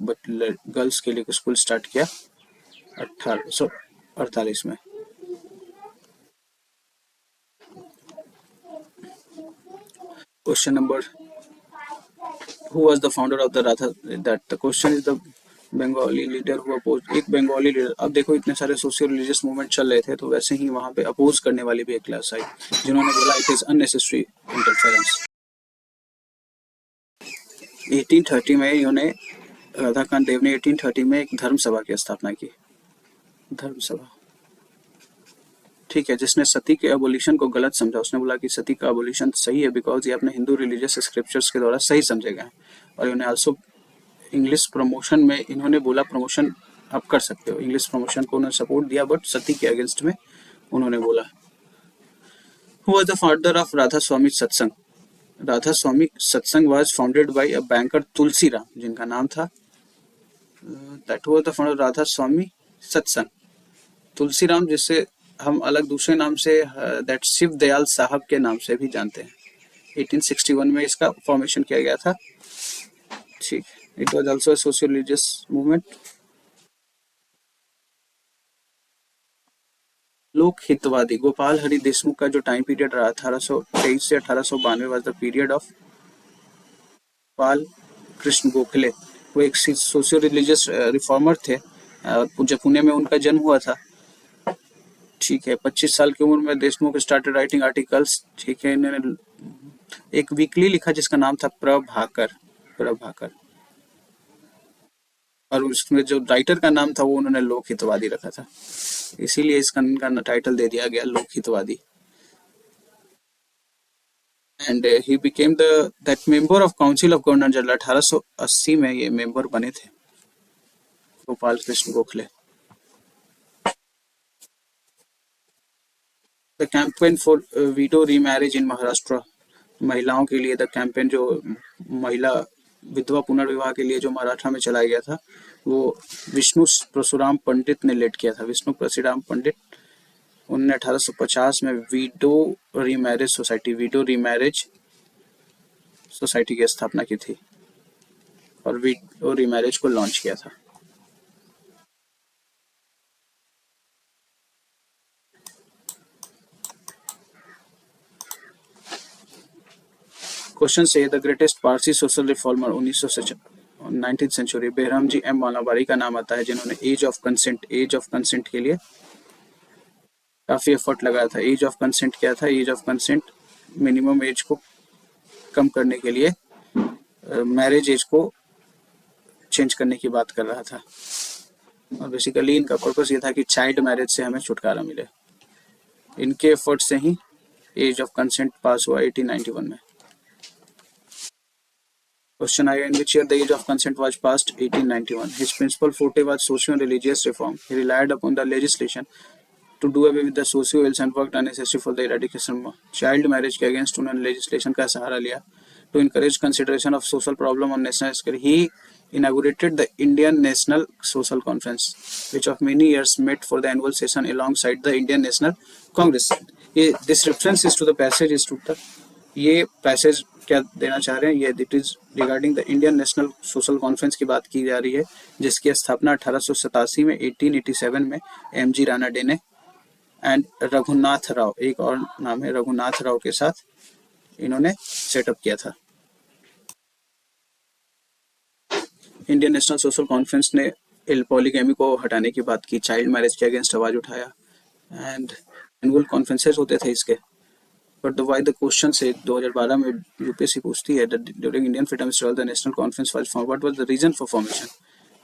गर्ल्स के लिए एक स्कूल स्टार्ट किया 1848 में। Question number, who was the founder of the Radha, that the question is the Bengali leader who oppose, एक बंगाली लीडर। अब देखो इतने सारे सोशियो रिलीजियस मूवमेंट चल रहे थे, तो वैसे ही वहां पे अपोज करने वाली भी एक क्लास आई, जिन्होंने बोला इट इज अननेसेसरी इंटरफेरेंस। 1830 में इन्होंने, राधाकांत देव ने 1830 में एक धर्म सभा की स्थापना की, धर्म सभा। ठीक है, जिसने सती के एबोलिशन को गलत समझा। उसने बोला कि सती का एबोलिशन सही है बिकॉज ये अपने हिंदू रिलीजियस स्क्रिप्चर्स के द्वारा सही समझे गए। और इन्होंने आल्सो इंग्लिश प्रमोशन में इन्होंने बोला प्रमोशन आप कर सकते हो, इंग्लिश प्रमोशन को उन्होंने सपोर्ट दिया, बट सती के अगेंस्ट में उन्होंने बोला। Who was the father of Radha Swami Satsang? Radha Swami Satsang was founded by a banker Tulsiram, जिनका नाम था, that was the founder Radha Swami Satsang, Tulsiram, जिससे हम अलग दूसरे नाम से दैट शिव दयाल साहब के नाम से भी जानते हैं। 1861 में इसका फॉर्मेशन किया गया था। ठीक, it was also a social religious movement. लोक हितवादी, गोपाल हरि देशमुख का जो टाइम पीरियड रहा 1823 से 1892 was the period of Gopal Krishna Gokhale. वो एक सोशियो रिलीजियस रिफॉर्मर थे, जब पुणे में उनका जन्म हुआ था। ठीक है, 25 साल की उम्र में देशमुख स्टार्टेड राइटिंग आर्टिकल्स। ठीक है, इन्होंने एक वीकली लिखा जिसका नाम था प्रभाकर, प्रभाकर, और उसमें जो राइटर का नाम था वो उन्होंने लोक हितवादी रखा था, इसीलिए इसका इनका टाइटल दे दिया गया Lokhitwadi. And he became the that member of council of governor general. 1880 में ये मेंबर बने थे, Gopal Krishna Gokhale. The campaign for widow remarriage in Maharashtra, महिलाओं के लिए द कैंपेन, जो महिला विधवा पुनर्विवाह के लिए जो मराठा में चलाया गया था, वो विष्णु परशुराम पंडित ने लेड किया था। विष्णु परशुराम पंडित, उन्होंने 1850 में window remarriage society, window remarriage society की स्थापना की थी, और विडो रीमैरिज को लॉन्च किया था। 1850 में विष्णु परशुराम पंडित ने 1850 में विडो रीमैरिज सोसाइटी की स्थापना की थी, और विडो रीमैरिज को लॉन्च किया था। 1850 में विष्णु परशुराम पंडित ने 1850 में विडो रीमैरिज सोसाइटी की स्थापना की थी, और विडो रीमैरिज को लॉन्च किया था। क्वेश्चन से the greatest Parsi social reformer 19th century Behram ji M Malabari का नाम आता है, जिन्होंने एज ऑफ कंसेंट के लिए काफी एफर्ट लगाया था। एज ऑफ कंसेंट क्या था? Age of consent minimum age को कम करने के लिए मैरिज एज को चेंज करने की बात कर रहा था, और बेसिकली इनका पर्पस ये था कि चाइल्ड मैरिज से हमें छुटकारा मिले। इनके एफर्ट से ही एज ऑफ कंसेंट पास हुआ 1891 में। क्वेश्चन आएगा, in which year the age of consent was passed? 1891। His principal forte was socio and religious reform. He relied upon the legislation to do away with the socio ills and worked unnecessary for the eradication of child marriage के अगेंस्ट उन्होंने लेजिस्लेशन का सहारा लिया। To encourage consideration of social problem on national scale, he inaugurated the Indian National Social Conference, which of many years met for the annual session alongside the Indian National Congress. ये this reference is to the passage is to the ये पैसेज क्या देना चाह रहे हैं? ये it is regarding the Indian national social conference की बात की जा रही है, जिसकी स्थापना 1887 में 1887 में एम.जी. रानाडे ने एंड रघुनाथ राव, एक और नाम है रघुनाथ राव, के साथ इन्होंने सेटअप किया था। इंडियन नेशनल सोशल कॉन्फ्रेंस ने पॉलीगैमी को हटाने की बात की, चाइल्ड मैरिज के अगेंस्ट आवाज उठाया, एंड एनुअल कॉन्फ्रेंसेस होते थे इसके। बट व्हाई द क्वेश्चन से 2012 में यूपीएससी पूछती है, during Indian freedom struggle the national conference was formed, what was the reason for formation?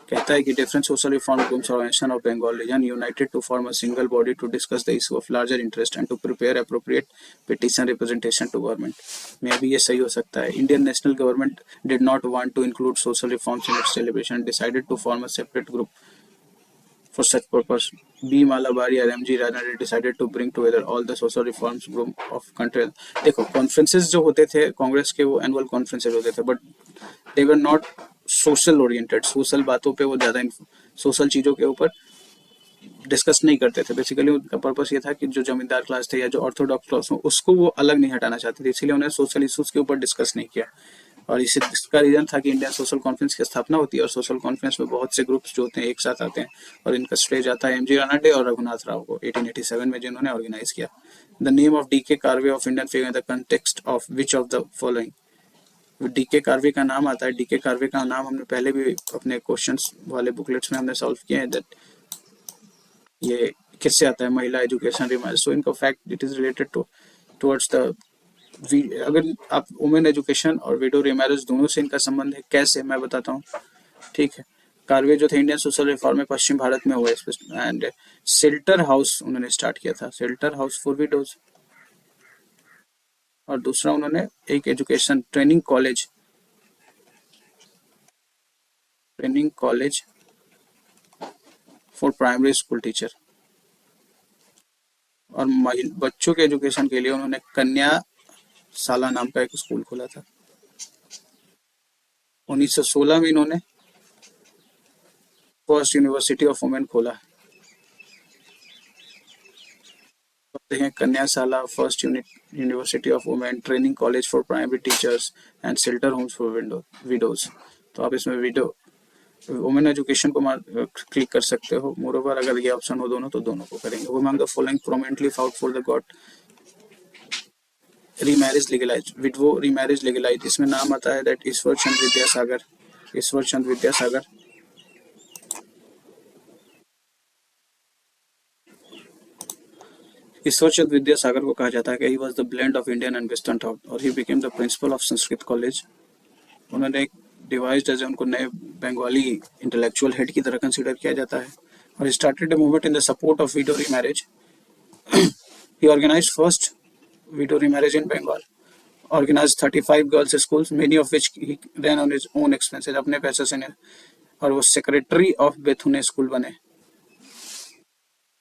कहता है कि different social reform groups organisation of Bengal region united to form a single body to discuss the issue of larger interest and to prepare appropriate petition representation to government. में भी ये सही हो सकता है। Indian national government did not want to include social reforms in it's celebration, decided to form a separate group for such purpose. B. Malabari और M.G. Ranade decided to bring together all the social reforms group of country. देखो कॉन्फ्रेंसेस जो होते थे कांग्रेस के, वो एनुअल कॉन्फ्रेंसेस होते थे, but they were not social oriented. Social बातों पे वो ज़्यादा सोशल चीज़ों के ऊपर डिस्कस नहीं करते थे। बेसिकली उनका पर्पस ये था कि जो जमींदार क्लास थे या जो ऑर्थोडॉक्स क्लास हो, उसको वो अलग नहीं हटाना चाहते थे, इसीलिए उन्हें सोशल इशूज के ऊपर डिस्कस नहीं किया। और इसका रीजन था कि इंडियन सोशल कॉन्फ्रेंस की स्थापना होती है, और सोशल कॉन्फ्रेंस में बहुत से ग्रुप्स जो होते हैं एक साथ आते हैं, और इनका स्टेज आता है एम.जी. रानाडे और रघुनाथ राव को 1887 में, जिन्होंने ऑर्गेनाइज किया। The name of DK. Karve of Indian figure in the context of which of the following. DK. Karve का नाम आता है। डी.के. कार्वे का नाम हमने पहले भी अपने क्वेश्चंस वाले बुकलेट्स में हमने सॉल्व किए हैं, दैट ये किससे आता है? महिला एजुकेशन रिमाइज। सो इनका fact it is related to towards the, अगर आप वुमेन एजुकेशन और विडो रिमैरेज दोनों से इनका संबंध है, कैसे मैं बताता हूँ, ठीक है। कार्वे जो थे इंडियन सोशल रिफॉर्म में पश्चिम भारत में हुए, एंड शेल्टर हाउस उन्होंने स्टार्ट किया था, शेल्टर हाउस फॉर विडोज। और दूसरा उन्होंने एक education training college for primary school teacher. और बच्चों के एजुकेशन के लिए उन्होंने कन्या साला नाम का एक स्कूल खोला था। 1916 में इन्होंने फर्स्ट यूनिवर्सिटी ऑफ वुमेन खोला। कन्याशाला, first university of women, training college for primary teachers and shelter homes for widows. तो आप इसमें वुमेन एजुकेशन को क्लिक कर सकते हो। मोरोवर अगर ये ऑप्शन हो दोनों, तो दोनों को करेंगे। Women the following prominently fought for the got remarriage legalise, widow remarriage legalise. इसमें नाम आता है दैट ईश्वर चंद्र विद्यासागर। ईश्वर चंद्र विद्यासागर को कहा जाता है कि he was the blend of Indian and western thought, और he became the principal of Sanskrit college. उन्होंने एक डिवाइस जैसे उनको नए बंगाली इंटेलेक्चुअल हेड की तरह कंसीडर किया जाता है, और he started a movement in the support of widow remarriage. He organised first widow remarriage in Bengal, organized 35 girls schools, many of which he ran on his own expenses, अपने पैसे से, और वो सेक्रेटरी ऑफ बेथुने स्कूल बने।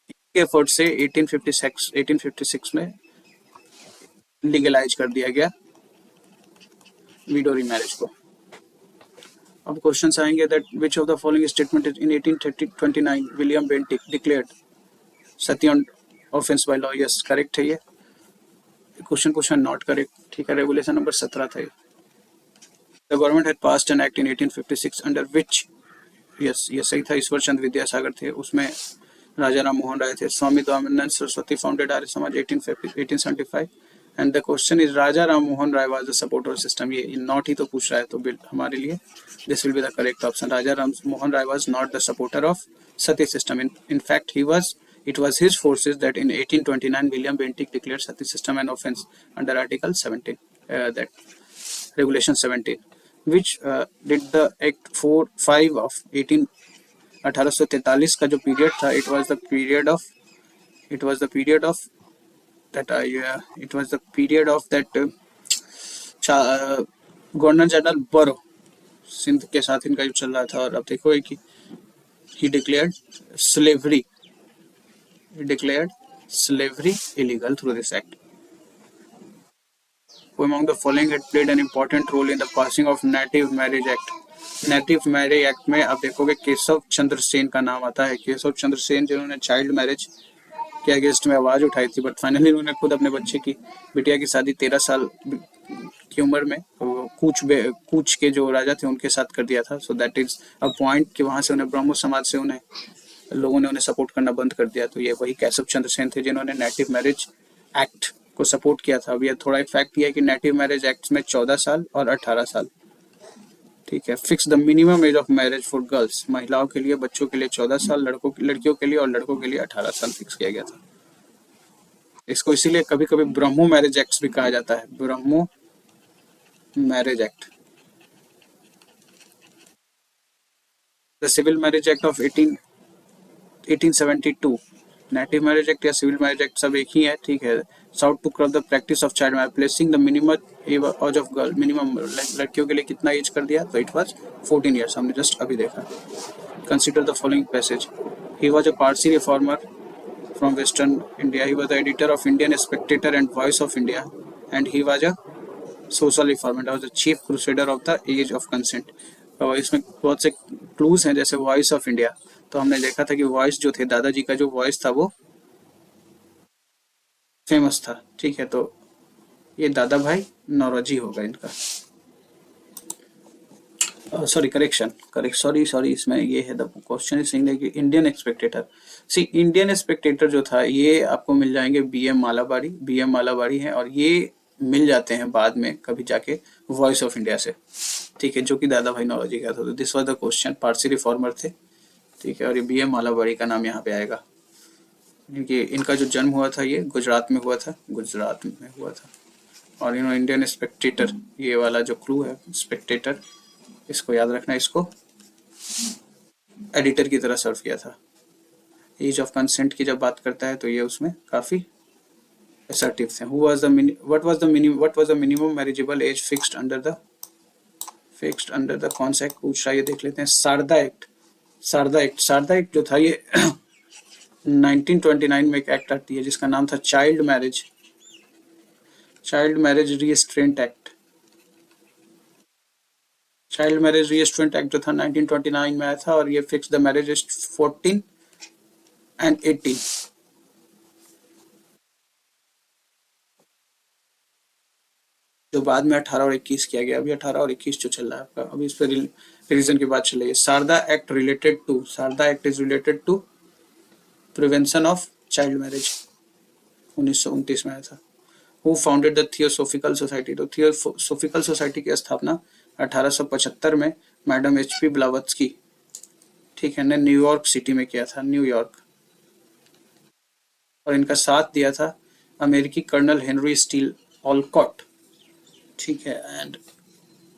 इसके एफर्ट से 1856 में लीगलाइज कर दिया गया विडो रीमैरिज को। अब क्वेश्चंस आएंगे that which of the following statement is in 1829 William Bentinck declared sati offence by law. Yes, correct है ये क्वेश्चन नॉट करेक्ट, ठीक है। रेगुलेशन नंबर 17 था। The government had passed an act in 1856 under which, yes ये सही था, ईश्वर चंद्र विद्यासागर थे, उसमें राजा राम मोहन राय थे। Swami Dayanand Saraswati founded Arya Samaj 1875। And the question is Raja Ram Mohan Roy was the supporter system, ये नॉट ही तो पूछ रहा है, तो हमारे लिए this will be the correct option. Raja Ram Mohan Roy was not the supporter of sati system, in fact he was, it was his forces that in 1829 William Bentinck declared sati system an offense under article 17, that regulation 17, which did the act 4 5 of 1843 का जो पीरियड था, it was the period of that it was the period of that governor general बोरो सिंध के साथ इनका युद्ध चल रहा था। और अब देखो कि he declared slavery illegal through this act. Who among the following had played an important role in the passing of Native Marriage Act? Native marriage act में आप देखोगे केशव चंद्र सेन का नाम आता है। केशव चंद्र सेन जिन्होंने चाइल्ड मैरिज के अगेंस्ट में आवाज उठाई थी, बट फाइनली उन्होंने खुद अपने बच्चे की बिटिया की शादी 13 साल की उम्र में कूच के जो राजा थे उनके साथ कर दिया था। So that is a point कि वहां से उन्हें ब्रह्मो समाज से लोगों ने उन्हें सपोर्ट करना बंद कर दिया। तो ये वही केशव चंद्र सेन थे जिन्होंने नेटिव मैरिज एक्ट को सपोर्ट किया था। अब ये थोड़ा फैक्ट ये है कि नेटिव मैरिज एक्ट में 14 साल और 18 साल, ठीक है। Fix the minimum age of marriage for girls, महिलाओं के लिए, बच्चों के लिए 14 साल, लड़कियों के लिए और लड़कों के लिए 18 साल फिक्स किया गया था। इसको इसीलिए कभी कभी ब्रह्मो मैरिज एक्ट भी कहा जाता है, Brahmo marriage act. The civil marriage act of 1872, native marriage act या सिविल मैरिज एक्ट सब एक ही है, ठीक है। Sought to curb the practice of child marriage, placing the minimum age of girl, minimum लड़कियों के लिए कितना एज कर दिया, तो इट वाज 14 ईयर्स, हमने जस्ट अभी देखा। Consider the following passage, he was a Parsi reformer from Western India. He was the editor of Indian Spectator and Voice of India, and he was a social reformer. He was the chief crusader of the age of consent. और इसमें बहुत से क्लूज हैं, जैसे वॉइस ऑफ इंडिया, तो हमने देखा था कि वॉइस जो थे, दादाजी का जो वॉइस था वो फेमस था, ठीक है। तो ये दादा भाई नौरोजी होगा इनका। सॉरी इसमें ये है, द क्वेश्चन इज सेइंग कि इंडियन स्पेक्टेटर, सी इंडियन स्पेक्टेटर जो था ये आपको मिल जाएंगे बीएम मालाबारी हैं, और ये मिल जाते हैं बाद में कभी जाके वॉइस ऑफ इंडिया से, ठीक है, जो कि दादा भाई नौरोजी का था। तो this was the question, Parsi reformer थे, ठीक है। और ये बीएम मालाबारी का नाम यहाँ पे आएगा, क्योंकि इनका जो जन्म हुआ था ये गुजरात में हुआ था, और इन्होंने इंडियन स्पेक्टेटर, ये वाला जो क्लू है स्पेक्टेटर, इसको याद रखना, इसको एडिटर की तरह सर्व किया था। एज ऑफ कंसेंट की जब बात करता है तो ये उसमें काफी असर्टिव थे। What was the minimum marriageable age fixed under the कौन सा एक्ट पूछ रहा है, ये देख लेते हैं। शारदा एक्ट जो था ये 1929 में एक एक्ट आती है जिसका नाम था child marriage restraint act. Child marriage restraint act जो था 1929 में आया था, और ये fix the marriage age 14 and 18। जो बाद में 18 और 21 किया गया। अभी 18 और 21 जो चल रहा है आपका, अभी इस पर रिवीजन की बात चल रही है। Sharda act is related to prevention of child marriage, 1929 में आया था। Who founded the theosophical society, तो थियोसोफिकल सोसाइटी की स्थापना 1875 में मैडम HP ब्लावत्स्की, ठीक है, ने न्यूयॉर्क सिटी में किया था, न्यूयॉर्क। और इनका साथ दिया था अमेरिकी कर्नल हेनरी स्टील ऑलकॉट, ठीक है। एंड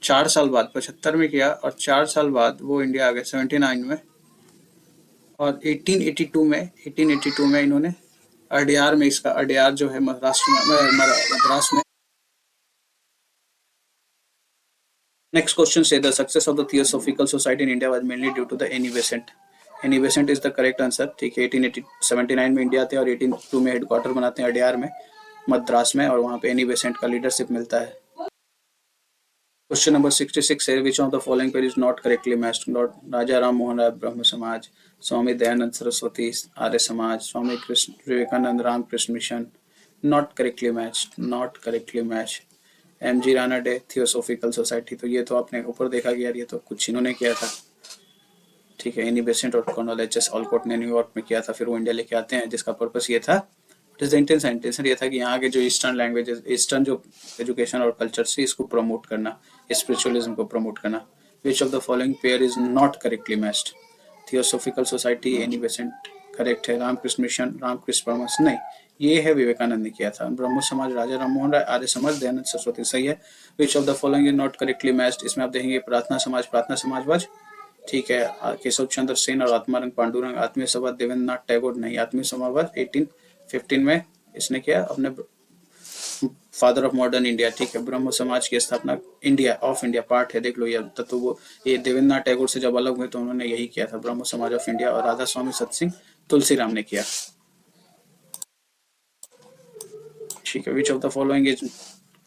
4 साल बाद 75 में किया, और 4 साल बाद वो इंडिया आ गए 79 में, और 1882 में इन्होंने अडयार में, इसका अडयार जो है महाराष्ट्र में, मद्रास में। नेक्स्ट क्वेश्चन से the success of the theosophical society in India was mainly due to the Annie Besant is the correct answer, ठीक है। 1879 में इंडिया आते हैं और 1882 में हेडक्वार्टर बनाते हैं अडयार में, मद्रास में, और वहाँ पे एनी बेसेंट का लीडरशिप मिलता है। क्वेश्चन नंबर 66 है, which of the following pair is not correctly matched? Raja Ram Mohan Roy Brahmo Samaj, Swami Dayanand Saraswati Arya Samaj, Swami Krishna Vivekananda Ramakrishna mission. Not correctly match. MG Ranade theosophical society, तो ये तो आपने ऊपर देखा कि यार ये तो कुछ इन्होंने किया था, ठीक है। एनी बेसेंट और कर्नल HS ऑलकॉट ने न्यूयॉर्क में किया था, फिर वो इंडिया लेके आते हैं, जिसका पर्पस ये था जैसे इंटेंशन ये था कि यहाँ के जो ईस्टर्न लैंग्वेजेस, ईस्टर्न जो एजुकेशन और कल्चर से इसको प्रमोट करना, स्पिरिचुअलिज्म को प्रमोट करना। विच of the following pair is not correctly matched? Theosophical society, Annie Besant correct है। रामकृष्ण मिशन, रामकृष्ण परमहंस नहीं, ये है विवेकानंद ने किया था। ब्रह्मो समाज राजा राम मोहन राय, आर्य समाज दयानंद सरस्वती, सही है। Which of the following is not correctly matched? इसमें आप देखेंगे प्रार्थना समाजवाद, ठीक है, केशव चंद्र सेन और आत्मारंग पांडुरंग। आत्मीय समाज देवेंद्र नाथ टैगोर, नहीं। आत्मीय समाजवाद 1815 में इसने किया, अपने फादर ऑफ मॉडर्न इंडिया, ठीक है। ब्रह्म समाज की स्थापना इंडिया ऑफ इंडिया पार्ट है, देख लो ये तत्व, वो ये देवेंद्र नाथ टैगोर से जब अलग हुए तो उन्होंने यही किया था, ब्रह्म समाज ऑफ इंडिया। और राधा स्वामी सत सिंह तुलसीराम ने किया, ठीक है। Which of the following is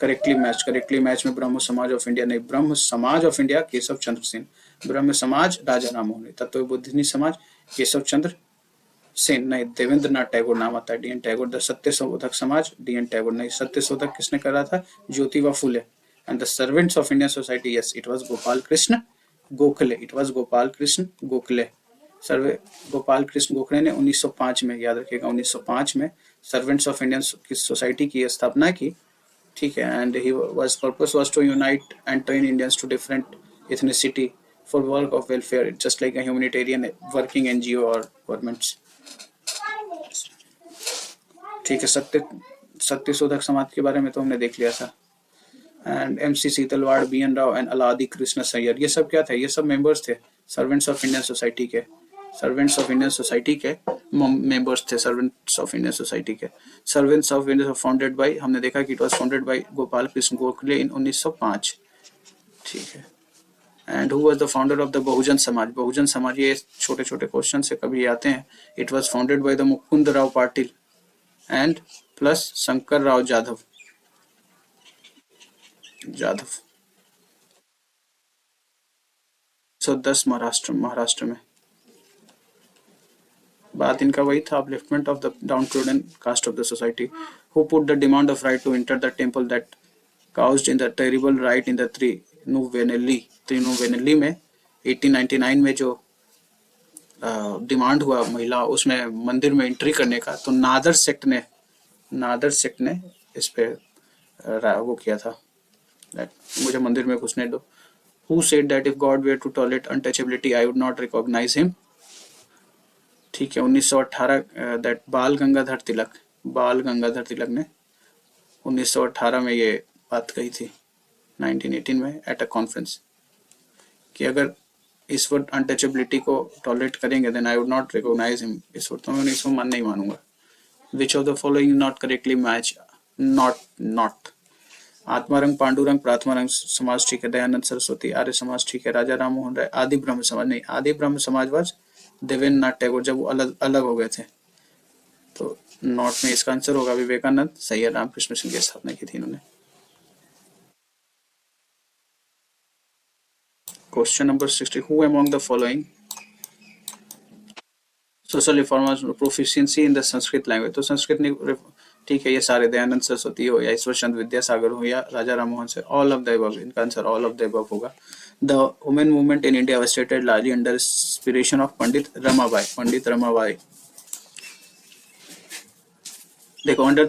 correctly match में ब्रह्म समाज ऑफ इंडिया, नहीं। ब्रह्म समाज ऑफ इंडिया केशव चंद्र सेन, ब्रह्म समाज राजा राम मोहन, तत्व बुद्धिनी समाज केशव चंद्र सेन, नहीं। देवेंद्र नाथ टैगोर नाम आता है, डीएन टैगोर। द सत्य शोधक समाज, डीएन टैगोर, नहीं। सत्य शोधक किसने करा था? Jyotiba Phule. And the servants of Indian society, yes, it was Gopal Krishna Gokhale, it was Gopal Krishna Gokhale. सर्वे गोपाल कृष्ण गोखले ने 1905 में, याद रखिएगा 1905 में सर्वेंट्स ऑफ इंडियन सोसाइटी की स्थापना की, ठीक है। And he was purpose was to unite and train Indians to different ethnicity for work of welfare, just like a humanitarian working NGO और गवर्नमेंट्स, ठीक है। सत्य शोधक समाज के बारे में तो हमने देख लिया था। And MC Setalvad, B N Rao and Alladi Krishna Iyer, ये सब क्या थे? ये सब मेंबर्स थे सर्वेंट्स ऑफ इंडियन सोसाइटी के, सर्वेंट्स ऑफ इंडियन सोसाइटी के मेंबर्स थे, सर्वेंट्स ऑफ इंडियन सोसाइटी के। Servants of India founded by, हमने देखा कि it was founded by Gopal Krishna Gokhale in 1905, ठीक है। And who was the founder of the Bahujan Samaj? Bahujan समाज, ये छोटे छोटे क्वेश्चन से कभी आते हैं। It was founded by the Mukund Rao Patil and plus Shankar Rao Jadhav. 110 Maharashtra में। बात इनका वही था, upliftment of the downtrodden caste of the society. Who put the demand of right to enter the temple that caused in the terrible riot in the Tirunelveli में 1899 में जो डिमांड हुआ महिला उसमें मंदिर में एंट्री करने का, तो नादर सेक्ट ने इस पे वो किया था, मुझे मंदिर में घुसने दो। Who said that if God were to tolerate untouchability, I would not recognize him? ठीक है, 1918 दैट बाल गंगाधर तिलक ने 1918 में ये बात कही थी, 1918 में एट अ कॉन्फ्रेंस, कि अगर ईश्वर अनटचेबिलिटी को टॉलरेट करेंगे then I would not recognise him, ईश्वर तो मैं इसको नहीं मानूंगा। Which of the following not correctly match? Not. Atmaram Pandurang Prarthana Samaj, ठीक है। दयानंद सरस्वती आर्य समाज, ठीक है। राजा राम मोहन राय आदि ब्रह्म समाज, नहीं। आदि ब्रह्म समाज वाज देवेंद्र नाथ टैगोर, जब वो अलग हो गए थे, तो नॉट में इसका आंसर होगा विवेकानंद, सही है। रामकृष्ण मिशन की स्थापना की थी इन्होंने। Question number 60, who among the following social reformers proficiency in the Sanskrit language? तो संस्कृत नहीं, ठीक है, ये सारे दयानंद सरस्वती हो या ईश्वर चंद्र विद्यासागर हो या राजा राम मोहन से, ऑल ऑफ द अबव, इनका answer all of the above होगा। The women movement in India was started largely under inspiration of Pandit Ramabai. देखो, under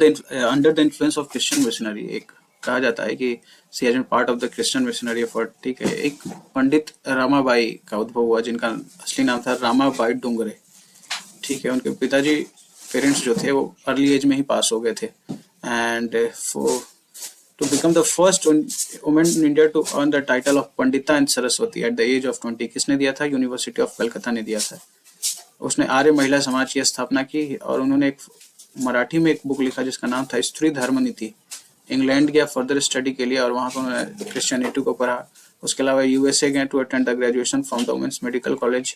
the influence of Christian missionary, एक कहा जाता है कि she has been part of the Christian missionary effort, ठीक है। एक पंडित रमाबाई का उद्भव हुआ, जिनका असली नाम था रामाबाई डुंगरे, ठीक है। उनके पिताजी पेरेंट्स जो थे वो अर्ली एज में ही पास हो गए थे। And to become the first women in India to earn the title of Pandita and Saraswati at the age of 20, किसने दिया था? यूनिवर्सिटी ऑफ कलकत्ता ने दिया था। उसने आर्य महिला समाज की स्थापना की और उन्होंने एक मराठी में एक बुक लिखा जिसका नाम था स्त्री धर्म नीति। इंग्लैंड गया फर्दर स्टडी के लिए और वहाँ पर उन्होंने क्रिश्चियनिटी को पढ़ा। उसके अलावा यूएसए गए to attend the graduation from the women's medical college,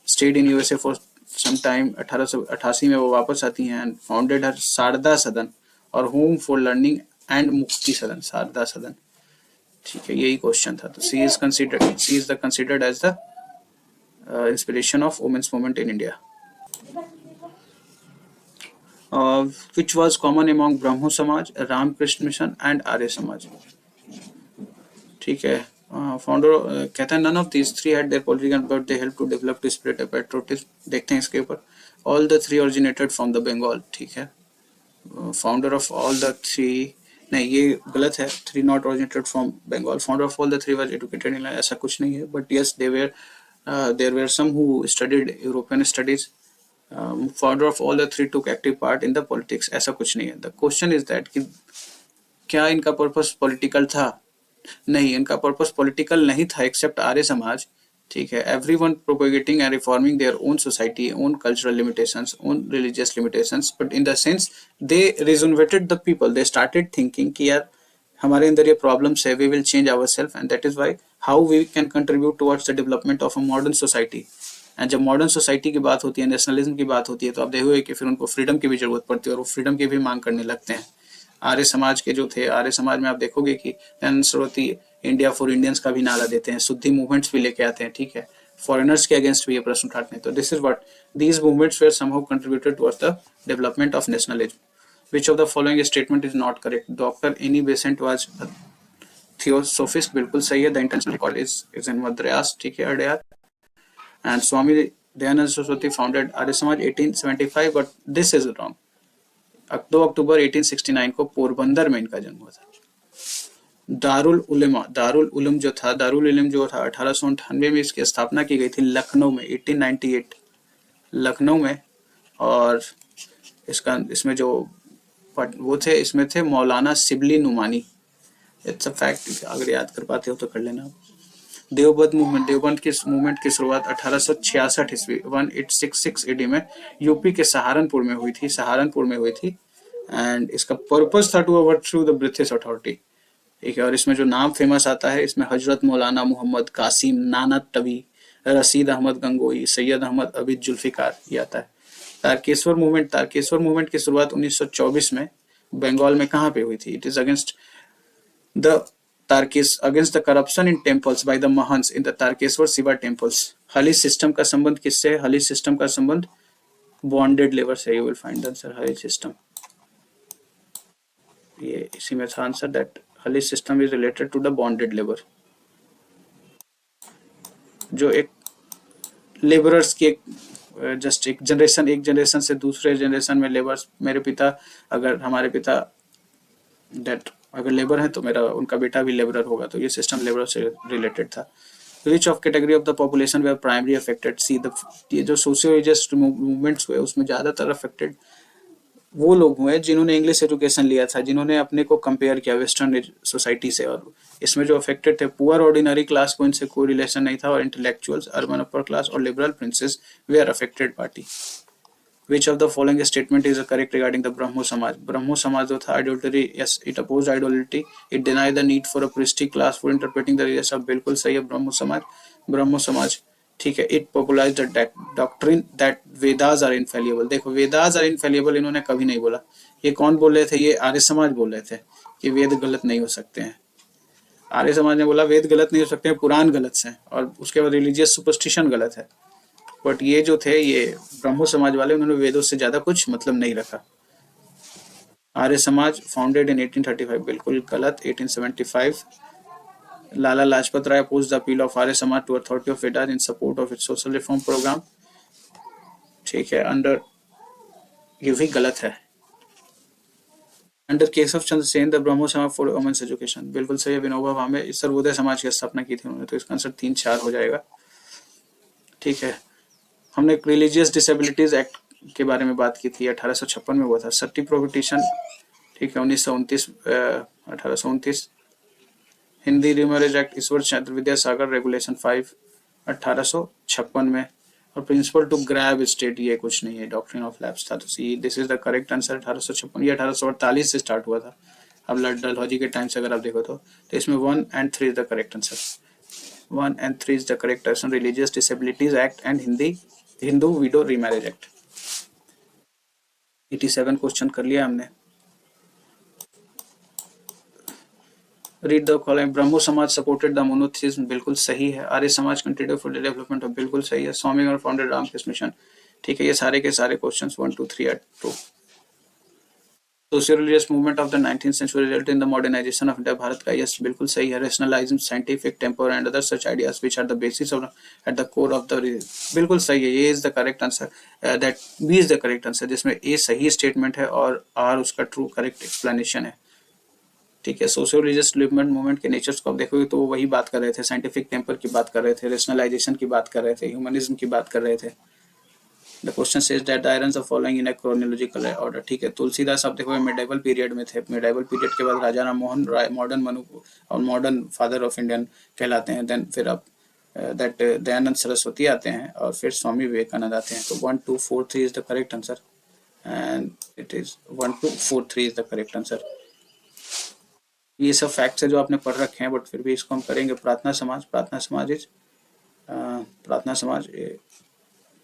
stayed in USA for some time. 1888 में वो वापस आती हैं एंड फाउंडेड हर शारदा सदन और होम फॉर लर्निंग एंड मुक्ति सदन, शारदा सदन, ठीक है। यही क्वेश्चन था। तो she is considered as the inspiration of women's movement in India. which was common among Brahmo Samaj, Ramakrishna mission and आर्य समाज, ठीक है। फाउंडर कहता है none of these three had their political but they helped to develop the spirit of patriotism। देखते हैं इसके ऊपर, all the three originated from the Bengal, ठीक है। Founder of all the three, नहीं ये गलत है, three not originated from Bengal, founder of all the three was educated in, ऐसा कुछ नहीं है, but yes they were there were some who studied European studies, founder of all the three took active part in the politics, ऐसा कुछ नहीं है। द क्वेश्चन इज दैट कि क्या इनका पर्पस पॉलिटिकल था? नहीं, इनका पर्पस पॉलिटिकल नहीं था एक्सेप्ट आर्य समाज, ठीक है। Everyone propagating and reforming their own society, own cultural limitations, own religious limitations, but in the sense they resonated the people, they started thinking कि यार हमारे अंदर ये प्रॉब्लम्स है, we will change our self and that is why how we can contribute towards the development of a modern society. And जब मॉडर्न सोसाइटी की बात होती है, नेशनलिज्म की बात होती है, तो आप देखोगे कि फिर उनको फ्रीडम की भी जरूरत पड़ती है और वो फ्रीडम की भी मांग करने लगते हैं। आर्य समाज के जो थे, आर्य समाज में आप देखोगे कि Dayanand Saraswati India for Indians का भी नारा देते हैं, शुद्धि मूवमेंट्स भी लेके आते हैं, ठीक है, फॉरेनर्स के अगेंस्ट भी ये प्रश्न उठाते हैं। तो this is what these movements were somehow contributed towards the development of nationalism. Which of the following statement is not correct? Dr. Annie Besant was a theosophist, बिल्कुल सही है। The International College is in Madras, ठीक है, Adyar. And Swami Dayanand Saraswati founded Arya Samaj 1875, but this is wrong. 2 अक्टूबर 1869 को पोरबंदर में इनका जन्म हुआ था। दारुल उलेमा, दारुल उलूम जो था, दारुल उलूम जो था 1898 में इसकी स्थापना की गई थी लखनऊ में, 1898 लखनऊ में। और इसका इसमें जो वो थे, इसमें थे मौलाना Shibli Numani. It's a fact, अगर याद कर पाते हो तो कर लेना। देवबंद मूवमेंट, देवबंद की मूवमेंट की शुरुआत 1866 ईस्वी 1866 ईडी में यूपी के सहारनपुर में हुई थी, सहारनपुर में हुई थी। एंड इसका पर्पस था to overthrow the British authority, ठीक है। और इसमें जो नाम फेमस आता है, इसमें हजरत मौलाना मोहम्मद कासिम, नाना तवी, रशीद अहमद गंगोई, सैयद अहमद अबीद जुल्फिकार, ये आता है। तारकेश्वर मूवमेंट, तारकेश्वर मूवमेंट की शुरुआत 1924 में बंगाल में कहाँ पे हुई थी? It is against the against the corruption in temples by the mahants in the Tarakeswar Shiva temples. Hali system का संबंध किससे है? हली सिस्टम का संबंध बॉन्डेड लेबर से। You will find the answer, Hali system, ये इसी में था answer, that Hali system is related to the bonded labour, जो एक लेबरर्स की जस्ट एक जनरेशन से दूसरे जनरेशन में लेबर्स, मेरे पिता, अगर हमारे पिता दैट अगर लेबर है तो मेरा उनका बेटा भी लेबरर होगा, तो ये सिस्टम लेबर से रिलेटेड था। Which of category of the population way primary affected? See the, ये जो सोशियो रिलीजियस मूवमेंट्स हुए उसमें ज्यादातर अफेक्टेड वो लोग हुए जिन्होंने इंग्लिश एजुकेशन लिया था, जिन्होंने अपने को कंपेयर किया वेस्टर्न सोसाइटी से। और इसमें जो अफेक्टेड थे, पुअर ऑर्डिनरी क्लास को इनसे कोई रिलेशन नहीं था, और इंटेलेक्चुअल्स, अर्बन अपर क्लास और लिबरल प्रिंसेस वे are affected party. Which of the following statement is correct regarding the Brahmo Samaj? Brahmo Samaj जो था idolatry, yes, it opposed idolatry, it denied the need for a priestly class for interpreting the religious, बिल्कुल सही है ब्रह्मो समाज, ब्रह्मो समाज, ठीक है। it popularized the doctrine that Vedas are infallible। देखो Vedas are infallible इन्होंने कभी नहीं बोला, ये कौन बोल रहे थे? ये आर्य समाज बोल रहे थे कि वेद गलत नहीं हो सकते हैं। आर्य समाज ने बोला वेद गलत नहीं हो सकते हैं, पुराण गलत है, और उसके बाद रिलीजियस सुपरस्टिशन गलत है। बट ये जो थे, ये ब्रह्मो समाज वाले, उन्होंने वेदों से ज्यादा कुछ मतलब नहीं रखा। आर्य समाज फाउंडेड इन 1835, बिल्कुल गलत, 1875। Lala Lajpat Rai opposed the appeal of Arya Samaj to authority of Vedas in support of its social reform programme, ठीक है, अंडर, ये भी गलत है। Under Keshab Chandra Sen the Brahmo Samaj for women's education, बिल्कुल सही है। विनोबा भावे सर्वोदय समाज की स्थापना की थी उन्होंने, तो इसका आंसर 3-4 हो जाएगा, ठीक है। हमने रिलीजियस डिसेबिलिटीज एक्ट के बारे में बात की थी, 1856 में हुआ था। सट्टी प्रोहिबिशन, ठीक है, 1829। हिंदी रिमैरेज एक्ट ईश्वर चंद्र विद्यासागर रेगुलेशन 5, 1856 में। और प्रिंसिपल टू ग्रैब स्टेट, ये कुछ नहीं है, डॉक्ट्रिन ऑफ लैप्स था। तो see this is the correct answer, 1856। ये 1848 से स्टार्ट हुआ था। अब डलहौजी के टाइम से अगर आप देखो तो इसमें 1 and 3 is the correct answer, 1 and 3 is the correct answer. Religious disabilities act and Hindu window remarriage act. 87 question कर लिया हमने। Read the column. ब्रह्मो समाज सपोर्टेड द मोनोथिज्म, बिल्कुल सही है। Arya Samaj contributed for the development of, बिल्कुल सही है। स्वामीगण फाउंडेड रामकृष्ण मिशन, ठीक है। ये सारे के सारे questions 1 2 3 8 2। Socio religious movement of the 19th century result in the modernisation of India, Bharat का, यस बिल्कुल सही है। Rationalising scientific temper and other such ideas which are the basis of at the core of the, बिल्कुल सही है, ये is the correct answer, that B is the correct answer, जिसमें ए सही स्टेटमेंट है और आर उसका ट्रू करेक्ट एक्सप्लेनेशन है। ठीक है, सोशियो रिलीजियस डेवलपमेंट मूवमेंट के नेचर्स को आप देखोगे तो वो वही बात कर रहे थे, साइंटिफिक टेम्पर की बात कर रहे थे, रेशनलाइजेशन की बात कर रहे थे, ह्यूमनिज्म की बात कर रहे थे। The question says that the irons are following in a chronological order. ठीक है, तुलसीदास आप देखोगे मिडाइवल पीरियड में थे, मिडाइवल पीरियड के बाद राजा राम मोहन राय मॉडर्न मनु और मॉडर्न फादर ऑफ इंडियन कहलाते हैं। देन फिर आप दैट दयानंद सरस्वती आते हैं और फिर स्वामी विवेकानंद आते हैं। तो 1 2 4 3 is the correct answer and it is 1 2 4 3 is the correct answer. ये सब फैक्ट्स है जो आपने पढ़ रखे हैं, बट फिर भी इसको हम करेंगे। प्रार्थना समाज, प्रार्थना समाज इज प्रार्थना समाज,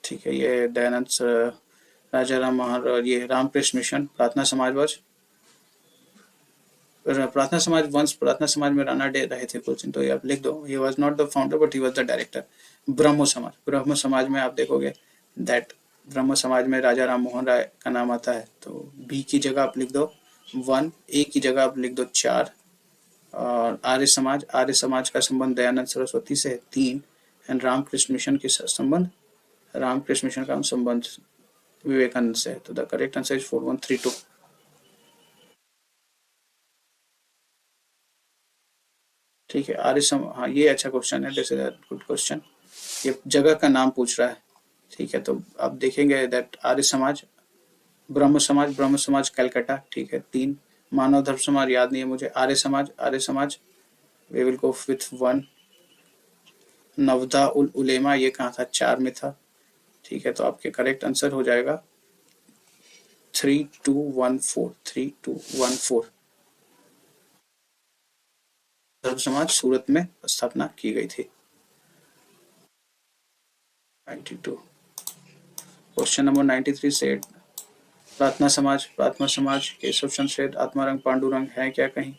ठीक है, ये दयानंद राजा राम मोहन और ये रामकृष्ण मिशन। प्रार्थना समाज वंश, प्रार्थना समाज वंश, प्रार्थना समाज में राणा डे रहे थे कुछ दिन, तो ये आप लिख दो, he was not the founder but he was the director. Brahmo Samaj, Brahmo समाज में आप देखोगे दैट ब्रह्मो समाज में राजा राम मोहन राय का नाम आता है, तो बी की जगह आप लिख दो 1, ए की जगह आप लिख दो 4, और आर्य समाज, आर्य समाज का संबंध दयानंद सरस्वती से 3, एंड रामकृष्ण मिशन के संबंध, रामकृष्ण मिशन का संबंध विवेकानंद से। तो द करेक्ट आंसर इज 4132। ठीक है, हाँ ये अच्छा क्वेश्चन है, this is a good question. ये जगह का नाम पूछ रहा है। ठीक है, तो आप देखेंगे दैट आर्य समाज, ब्रह्म समाज, ब्रह्म समाज कलकत्ता। ठीक है, 3, मानव धर्म समाज याद नहीं है मुझे, Arya Samaj, Arya Samaj we will go with 1, नवदा उल उलेमा ये कहाँ था, 4 में था। ठीक है, तो आपके करेक्ट आंसर हो जाएगा 3214, 3214। धर्म समाज सूरत में स्थापना की गई थी। 92। क्वेश्चन नंबर 93 से प्रार्थना समाज, प्रार्थना समाज केशव चंद्र सेठ, आत्मारंग पांडुरंग है क्या कहीं,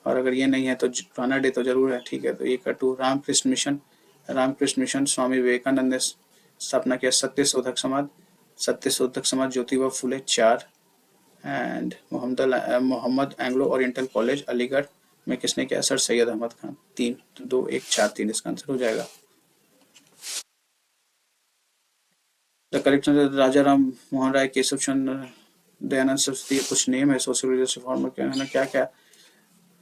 और अगर ये नहीं है तो राणा डे तो जरूर है। ठीक है, तो ये कटू। रामकृष्ण मिशन, रामकृष्ण मिशन स्वामी विवेकानंद ने स्थापना किया। Satya Shodhak Samaj, Satya Shodhak Samaj Jyotiba Phule 4, and Mohammad Anglo Oriental college Aligarh में किसने किया, सर सैयद अहमद खान। 3 2 1 4 3 इसका आंसर हो जाएगा। द करेक्ट आंसर राजा राम मोहन राय, केशव चंद्र, दयानंद सरस्वती, कुछ नेम है सोशल फॉर्मर के है ना, क्या क्या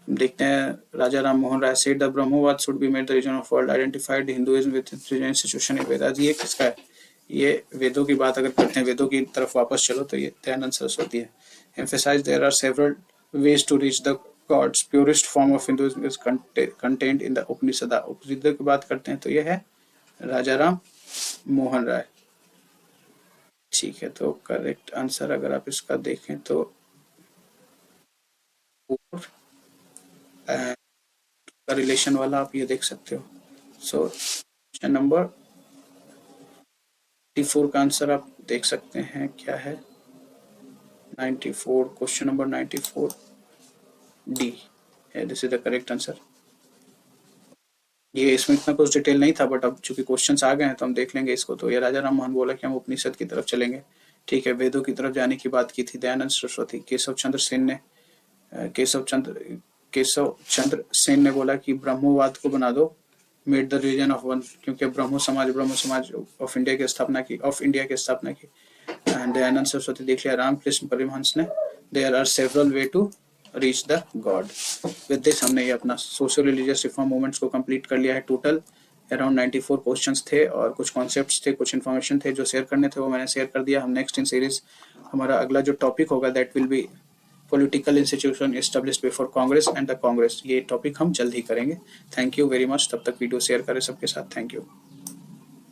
देखते हैं। Raja Ram Mohan Roy said the Brahmavad should be made the reason of world, identified Hinduism with institution in Vedas. ये किसका है, ये वेदों की बात अगर करते हैं, वेदों की तरफ वापस चलो तो ये दयानंद सरस्वती है। Emphasise there are several ways to reach the gods, purest form of Hinduism is contained in the Upanishad. उपनिषदों की बात करते हैं तो ये है राजा राम मोहन राय। ठीक है, तो करेक्ट आंसर अगर आप इसका देखें तो 4 का रिलेशन वाला आप ये देख सकते हो। सो क्वेश्चन नंबर 94 का आंसर आप देख सकते हैं क्या है, 94, क्वेश्चन नंबर 94 डी है, this is the correct answer. ये इसमें इतना कुछ डिटेल नहीं था, बट अब चूंकि क्वेश्चंस आ गए हैं तो हम देख लेंगे इसको। तो ये राजा राम मोहन बोला कि हम उपनिषद की तरफ चलेंगे। ठीक है, वेदों की तरफ जाने की बात की थी दयानंद सरस्वती। केशव चंद्र सेन ने केशव चंद्र सेन ने बोला कि ब्रह्मवाद को बना दो made the reason of one, क्योंकि ब्रह्मो समाज ऑफ इंडिया की स्थापना की, ऑफ इंडिया की स्थापना की। एंड दयानंद सरस्वती देख लिया। रामकृष्ण परमहंस ने there are several way to reach the god. With this हमने ये अपना सोशल रिलीजियस रिफॉर्म मूवमेंट्स को कंप्लीट कर लिया है। टोटल अराउंड 94 क्वेश्चंस थे और कुछ कॉन्सेप्ट्स थे, कुछ इन्फॉर्मेशन थे जो शेयर करने थे, वो मैंने शेयर कर दिया। हम नेक्स्ट इन सीरीज हमारा अगला जो टॉपिक होगा that will be political institution established before Congress and the Congress. ये टॉपिक हम जल्द ही करेंगे। Thank you very much. तब तक वीडियो शेयर करें सबके साथ। Thank you.